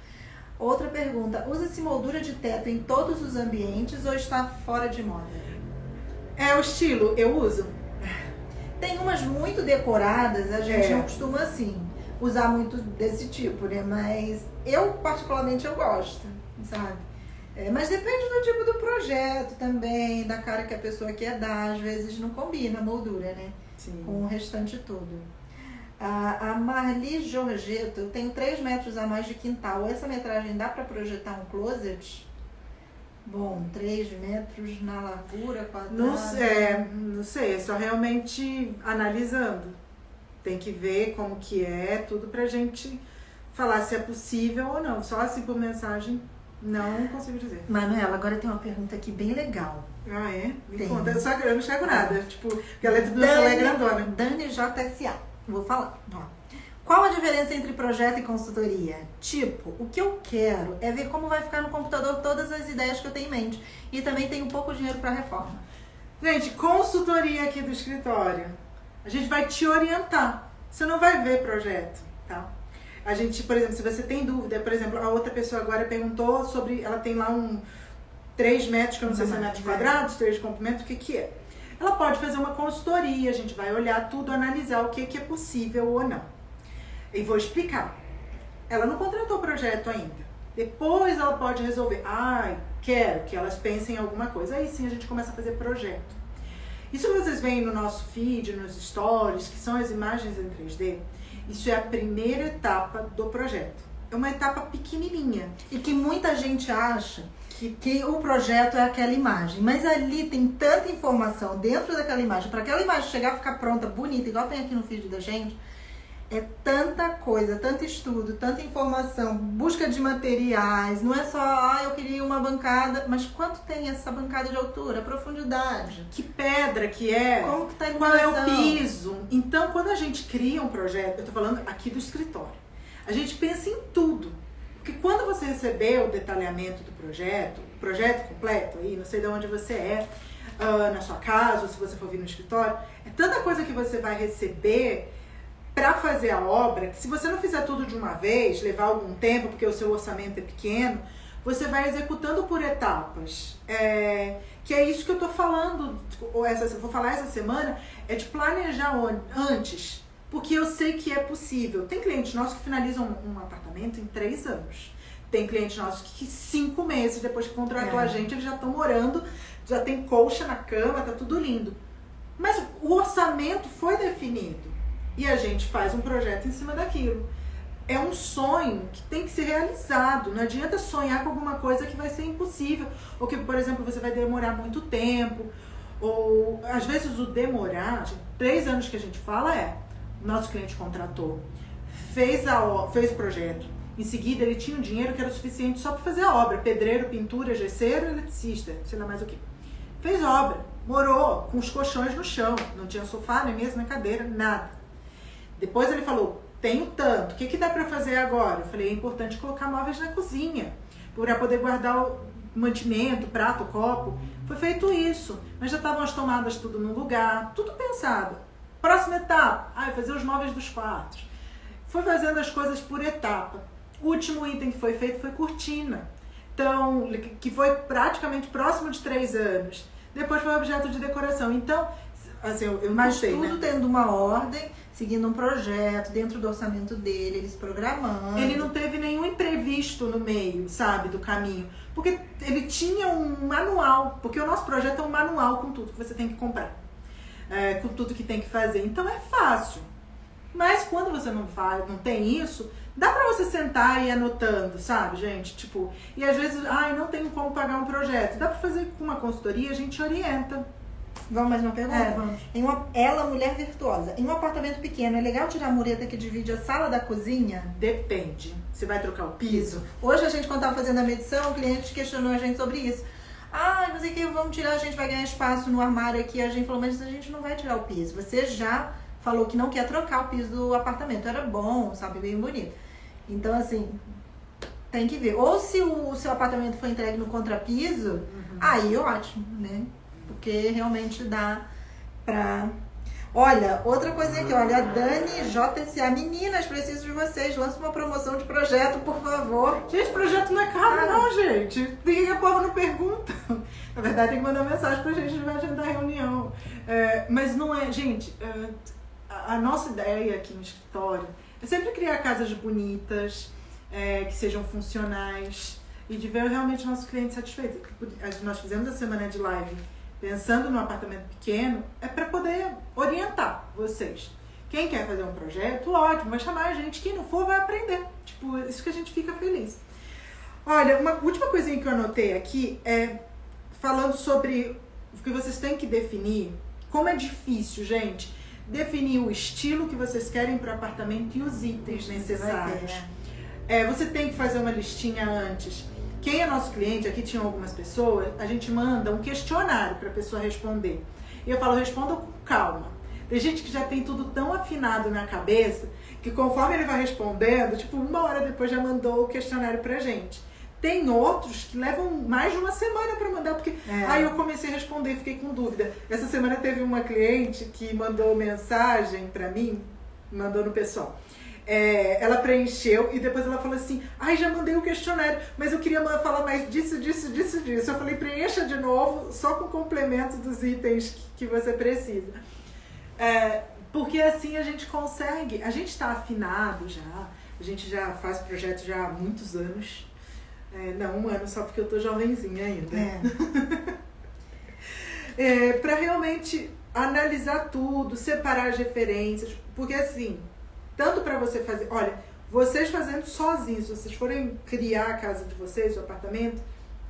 Outra pergunta, usa-se moldura de teto em todos os ambientes ou está fora de moda? É o estilo, eu uso. Tem umas muito decoradas, a gente não costuma assim usar muito desse tipo, né? Mas eu particularmente eu gosto, sabe? Mas depende do tipo do projeto também, da cara que a pessoa quer dar. Às vezes não combina a moldura, né? Sim. Com o restante todo. A Marli Jorgeto, eu tenho 3 metros a mais de quintal. Essa metragem dá para projetar um closet? Bom, 3 metros na largura quadrada. Não sei, é só realmente analisando. Tem que ver como que é, tudo pra gente falar se é possível ou não. Só assim por mensagem, não consigo dizer. Manuela, agora tem uma pergunta aqui bem legal. Ah, é? Me conta. Só que eu não enxergo nada. Tipo, porque a letra do celular é grandona. Dani JSA. Vou falar. Ó. Qual a diferença entre projeto e consultoria? Tipo, o que eu quero é ver como vai ficar no computador todas as ideias que eu tenho em mente. E também tenho pouco dinheiro para reforma. Gente, consultoria aqui do escritório. A gente vai te orientar. Você não vai ver projeto, tá? A gente, por exemplo, se você tem dúvida, por exemplo, a outra pessoa agora perguntou sobre, ela tem lá 3 metros, que eu não sei se é metros quadrados, 3 de comprimento, o que é? Ela pode fazer uma consultoria, a gente vai olhar tudo, analisar o que é possível ou não. E vou explicar. Ela não contratou o projeto ainda. Depois ela pode resolver. Quero que elas pensem em alguma coisa. Aí sim a gente começa a fazer projeto. Isso vocês veem no nosso feed, nos stories, que são as imagens em 3D. Isso é a primeira etapa do projeto. É uma etapa pequenininha. E que muita gente acha que o projeto é aquela imagem. Mas ali tem tanta informação dentro daquela imagem. Para aquela imagem chegar a ficar pronta, bonita, igual tem aqui no feed da gente, É tanta coisa, tanto estudo, tanta informação, busca de materiais. Não é só, eu queria uma bancada. Mas quanto tem essa bancada de altura? Profundidade? Que pedra que é? Como que tá a Qual é o iluminação? piso? Então, quando a gente cria um projeto, eu tô falando aqui do escritório, a gente pensa em tudo. Porque quando você receber o detalhamento do projeto, o projeto completo aí, não sei de onde você é, na sua casa, ou se você for vir no escritório, é tanta coisa que você vai receber para fazer a obra, que se você não fizer tudo de uma vez, levar algum tempo, porque o seu orçamento é pequeno, você vai executando por etapas. Que é isso que eu tô falando, vou falar essa semana, é de planejar antes, porque eu sei que é possível. Tem clientes nossos que finalizam um apartamento em 3 anos. Tem clientes nossos que 5 meses depois que contratou a gente, eles já estão morando, já tem colcha na cama, tá tudo lindo. Mas o orçamento foi definido. E a gente faz um projeto em cima daquilo. É um sonho que tem que ser realizado. Não adianta sonhar com alguma coisa que vai ser impossível. Ou que, por exemplo, você vai demorar muito tempo. Ou, às vezes, o demorar, 3 anos que a gente fala nosso cliente contratou, fez o projeto. Em seguida, ele tinha um dinheiro que era o suficiente só para fazer a obra. Pedreiro, pintura, gesseiro, eletricista, sei lá mais o que. Fez obra. Morou com os colchões no chão. Não tinha sofá, nem mesa, nem cadeira, nada. Depois ele falou, tenho tanto, o que dá pra fazer agora? Eu falei, é importante colocar móveis na cozinha, para poder guardar o mantimento, prato, copo. Foi feito isso, mas já estavam as tomadas tudo no lugar, tudo pensado. Próxima etapa, fazer os móveis dos quartos. Foi fazendo as coisas por etapa. O último item que foi feito foi cortina, então, que foi praticamente próximo de 3 anos. Depois foi objeto de decoração. Então, assim, eu mas sei, tudo né? tendo uma ordem, seguindo um projeto, dentro do orçamento dele, eles programando. Ele não teve nenhum imprevisto no meio, sabe, do caminho. Porque ele tinha um manual, porque o nosso projeto é um manual com tudo que você tem que comprar. Com tudo que tem que fazer. Então é fácil. Mas quando você não não tem isso, dá pra você sentar e ir anotando, sabe, gente? Tipo, e às vezes, não tenho como pagar um projeto. Dá pra fazer com uma consultoria, a gente orienta. Vamos mais uma pergunta? Vamos. Ela, mulher virtuosa, em um apartamento pequeno, é legal tirar a mureta que divide a sala da cozinha? Depende. Você vai trocar o piso? Hoje a gente, quando estava fazendo a medição, o cliente questionou a gente sobre isso. Não sei o que, vamos tirar, a gente vai ganhar espaço no armário aqui. A gente falou, mas a gente não vai tirar o piso. Você já falou que não quer trocar o piso do apartamento. Era bom, sabe, bem bonito. Então, assim, tem que ver. Ou se o seu apartamento foi entregue no contrapiso, aí ótimo, né? Porque realmente dá pra... Olha, outra coisinha aqui, olha, a Dani JSA. Meninas, preciso de vocês, lança uma promoção de projeto, por favor. Gente, projeto não é caro não, gente. Por que a povo não pergunta? Na verdade, tem que mandar mensagem pra gente, a gente vai agendar reunião. Mas não é, gente, a nossa ideia aqui no escritório é sempre criar casas bonitas, que sejam funcionais e de ver realmente nossos clientes satisfeitos. Nós fizemos a semana de live pensando no apartamento pequeno, é para poder orientar vocês. Quem quer fazer um projeto, ótimo, vai chamar a gente. Quem não for, vai aprender. Tipo, isso que a gente fica feliz. Olha, uma última coisinha que eu anotei aqui é falando sobre o que vocês têm que definir. Como é difícil, gente, definir o estilo que vocês querem para o apartamento e os itens necessários. Você tem que fazer uma listinha antes. Quem é nosso cliente, aqui tinham algumas pessoas, a gente manda um questionário para a pessoa responder. E eu falo, responda com calma. Tem gente que já tem tudo tão afinado na cabeça, que conforme ele vai respondendo, tipo, 1 hora depois já mandou o questionário pra gente. Tem outros que levam mais de 1 semana para mandar, porque aí eu comecei a responder, fiquei com dúvida. Essa semana teve uma cliente que mandou mensagem para mim, mandou no pessoal. Ela preencheu e depois ela falou assim, já mandei o questionário, mas eu queria falar mais disso. Eu falei, preencha de novo, só com complemento dos itens que você precisa. Porque assim a gente consegue, a gente está afinado já, a gente já faz projeto já há muitos anos. Não, 1 ano só porque eu tô jovenzinha ainda. Para realmente analisar tudo, separar as referências, porque assim, tanto para você fazer, olha, vocês fazendo sozinhos, se vocês forem criar a casa de vocês, o apartamento,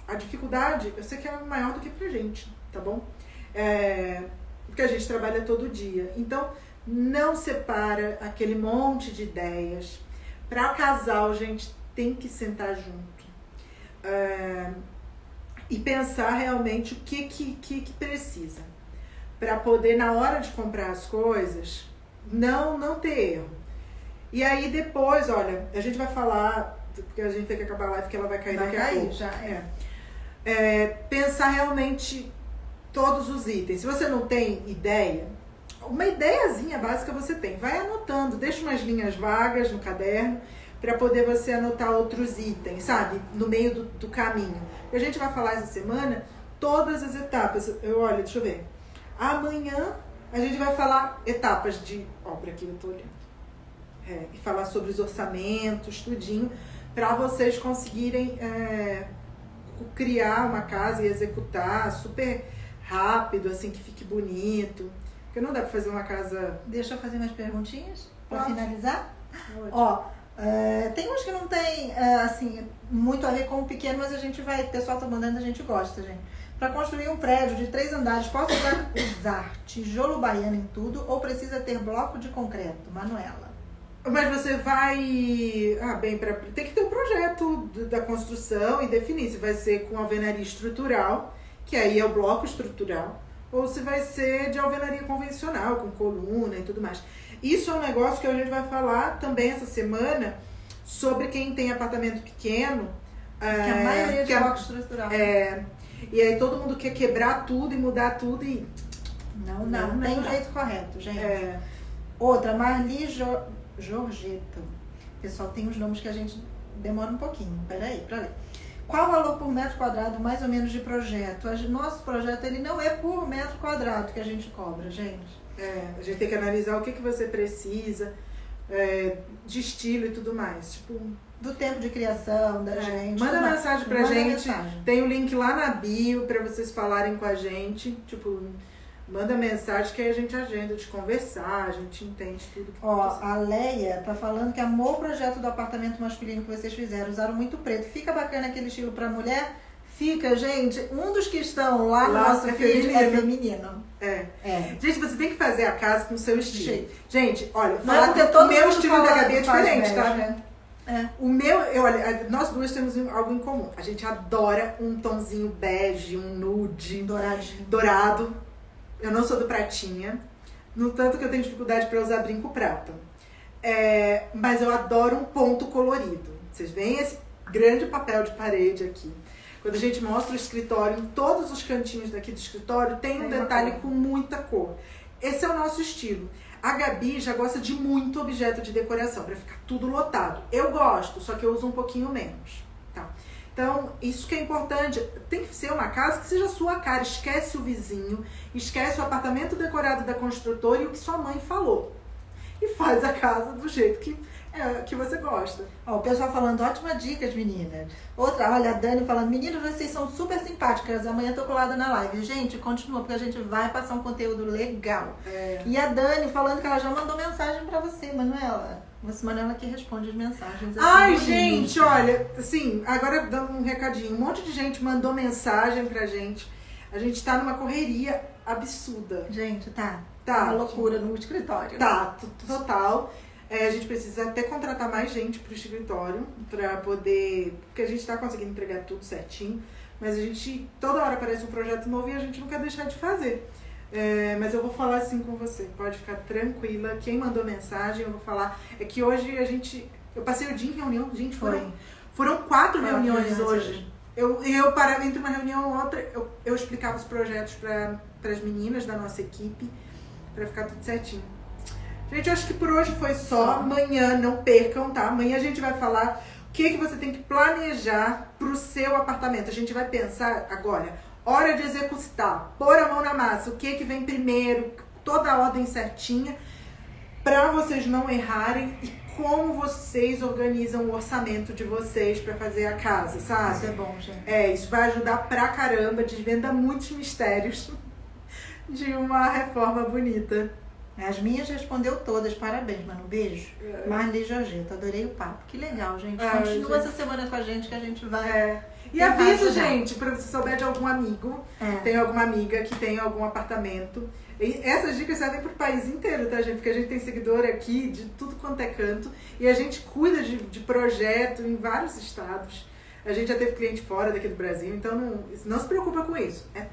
a dificuldade, eu sei que é maior do que pra gente, tá bom? Porque a gente trabalha todo dia. Então, não separa aquele monte de ideias. Para casal, gente, tem que sentar junto e pensar realmente o que precisa. Para poder, na hora de comprar as coisas, não ter erro. E aí depois, olha, a gente vai falar, porque a gente tem que acabar a live, que ela vai cair daqui a pouco. Já. Pensar realmente todos os itens. Se você não tem ideia, uma ideiazinha básica você tem. Vai anotando, deixa umas linhas vagas no caderno para poder você anotar outros itens, sabe? No meio do caminho. A gente vai falar essa semana todas as etapas. Olha, deixa eu ver. Amanhã a gente vai falar etapas de... por aqui eu tô olhando. E falar sobre os orçamentos, tudinho, para vocês conseguirem criar uma casa e executar super rápido, assim, que fique bonito. Porque não dá pra fazer uma casa... Deixa eu fazer umas perguntinhas para finalizar. Tem uns que não tem, assim, muito a ver com o pequeno, mas a gente vai... O pessoal tá mandando, a gente gosta, gente. Para construir um prédio de 3 andares, posso usar tijolo baiano em tudo ou precisa ter bloco de concreto? Manuela. Mas você vai... tem que ter um projeto da construção e definir se vai ser com alvenaria estrutural, que aí é o bloco estrutural, ou se vai ser de alvenaria convencional, com coluna e tudo mais. Isso é um negócio que a gente vai falar também essa semana sobre quem tem apartamento pequeno. Que a maioria de bloco estrutural. E aí todo mundo quer quebrar tudo e mudar tudo e... Não tem o jeito correto, gente. Outra, Marli Jorgeta. Pessoal, tem uns nomes que a gente demora um pouquinho. Peraí, pra ler. Qual o valor por metro quadrado, mais ou menos, de projeto? Nosso projeto, ele não é por metro quadrado que a gente cobra, gente. A gente tem que analisar o que você precisa, de estilo e tudo mais. Tipo, do tempo de criação da gente. Manda mensagem pra gente. Tem o link lá na bio pra vocês falarem com a gente. Tipo, manda mensagem que aí a gente agenda de conversar, a gente entende tudo. A Leia tá falando que amou o projeto do apartamento masculino que vocês fizeram. Usaram muito preto. Fica bacana aquele estilo pra mulher? Fica, gente. Um dos que estão lá no nosso feed é feminino. Gente, você tem que fazer a casa com o seu estilo. Gente, olha, o meu estilo da Gabi é diferente, tá? Né? O meu, olha, nós duas temos algo em comum. A gente adora um tonzinho bege, um nude, dourado. Eu não sou do pratinha, no tanto que eu tenho dificuldade para usar brinco prata. Mas eu adoro um ponto colorido. Vocês veem esse grande papel de parede aqui. Quando a gente mostra o escritório, em todos os cantinhos daqui do escritório, tem um detalhe com muita cor. Esse é o nosso estilo. A Gabi já gosta de muito objeto de decoração, para ficar tudo lotado. Eu gosto, só que eu uso um pouquinho menos. Tá? Então, isso que é importante. Tem que ser uma casa que seja a sua cara. Esquece o vizinho, esquece o apartamento decorado da construtora e o que sua mãe falou. E faz a casa do jeito que você gosta. O pessoal falando, ótimas dicas, meninas. Outra, olha, a Dani falando, meninas, vocês são super simpáticas. Amanhã tô colada na live. Gente, continua, porque a gente vai passar um conteúdo legal. E a Dani falando que ela já mandou mensagem pra você, Manuela. Manuela que responde as mensagens. Ai, gente, olha, assim, agora dando um recadinho. Um monte de gente mandou mensagem pra gente. A gente tá numa correria absurda. Gente, tá uma loucura no escritório. Tá, total. A gente precisa até contratar mais gente pro escritório pra poder... Porque a gente tá conseguindo entregar tudo certinho, mas a gente... Toda hora aparece um projeto novo e a gente não quer deixar de fazer. Mas eu vou falar assim com você, pode ficar tranquila. Quem mandou mensagem, eu vou falar... É que hoje a gente... Eu passei o dia em reunião, gente, foram 4 reuniões hoje. Eu parava entre uma reunião e outra, eu explicava os projetos para as meninas da nossa equipe, pra ficar tudo certinho. Gente, eu acho que por hoje foi só. Amanhã, não percam, tá? Amanhã a gente vai falar o que você tem que planejar pro seu apartamento. A gente vai pensar agora, hora de executar, pôr a mão na massa, o que vem primeiro, toda a ordem certinha, pra vocês não errarem e como vocês organizam o orçamento de vocês pra fazer a casa, sabe? Isso é bom, gente. Isso vai ajudar pra caramba, desvenda muitos mistérios de uma reforma bonita. As minhas respondeu todas, parabéns, mano. Beijo. Marli Jorgeta, adorei o papo. Que legal, gente. Continua essa semana com a gente que a gente vai... E tentar avisa, ajudar. gente, pra você souber de algum amigo, tem alguma amiga que tem algum apartamento. E essas dicas servem pro país inteiro, tá, gente? Porque a gente tem seguidor aqui de tudo quanto é canto. E a gente cuida de projeto em vários estados. A gente já teve cliente fora daqui do Brasil, então não se preocupa com isso. É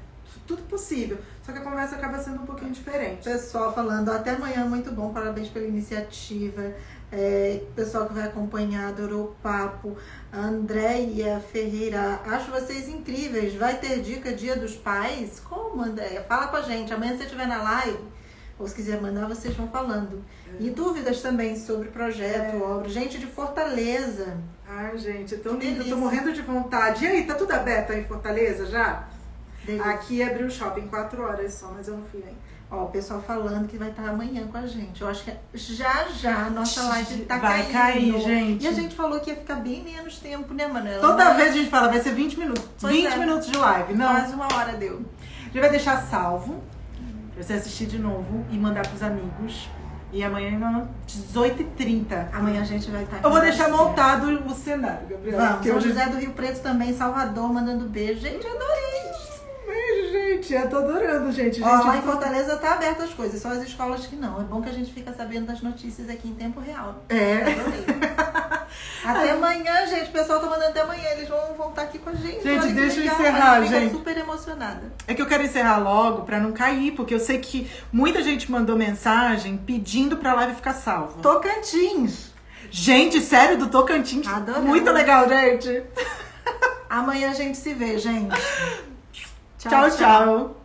tudo possível. Só que a conversa acaba sendo um pouquinho diferente. Pessoal falando, até amanhã, muito bom, parabéns pela iniciativa. Pessoal que vai acompanhar, adorou o papo. Andréia Ferreira, acho vocês incríveis. Vai ter dica Dia dos Pais? Como, Andréia? Fala com a gente. Amanhã, se você estiver na live, ou se quiser mandar, vocês vão falando. E dúvidas também sobre projeto, obra. Gente de Fortaleza. Ai, gente, é tão lindo. delícia. Eu tô morrendo de vontade. E aí, tá tudo aberto aí em Fortaleza já? Delícia. Aqui abriu o shopping 4 horas só, mas eu não fui ainda. Ó, o pessoal falando que vai estar amanhã com a gente. Eu acho que já a nossa live tá Vai caindo. cair, gente. E a gente falou que ia ficar bem menos tempo, né, Manuela? Toda vez a gente fala, vai ser 20 minutos. Pois 20 é. minutos de live. Não, Quase uma hora deu. a gente vai deixar salvo pra você assistir de novo e mandar pros amigos. E amanhã, 18h30. Amanhã a gente vai estar aqui. Eu vou deixar com você. montado o cenário, Gabriela. Vamos, porque São hoje... José do Rio Preto também, Salvador, mandando beijo. Gente, adorei. Beijo, gente. Eu tô adorando, gente. Ó, lá em Gente, Fortaleza tá aberto as coisas, só as escolas que não. É bom que a gente fica sabendo das notícias aqui em tempo real. É. Adorei. Até amanhã, gente. O pessoal tá mandando até amanhã. Eles vão estar aqui com a gente. Gente, Olha que deixa eu legal. encerrar, A fica gente. super emocionada. É que eu quero encerrar logo pra não cair, porque eu sei que muita gente mandou mensagem pedindo pra live ficar salva. Tocantins. Gente, sério, do Tocantins. Adorei. Muito legal, gente. Amanhã a gente se vê, gente. Tchau, tchau.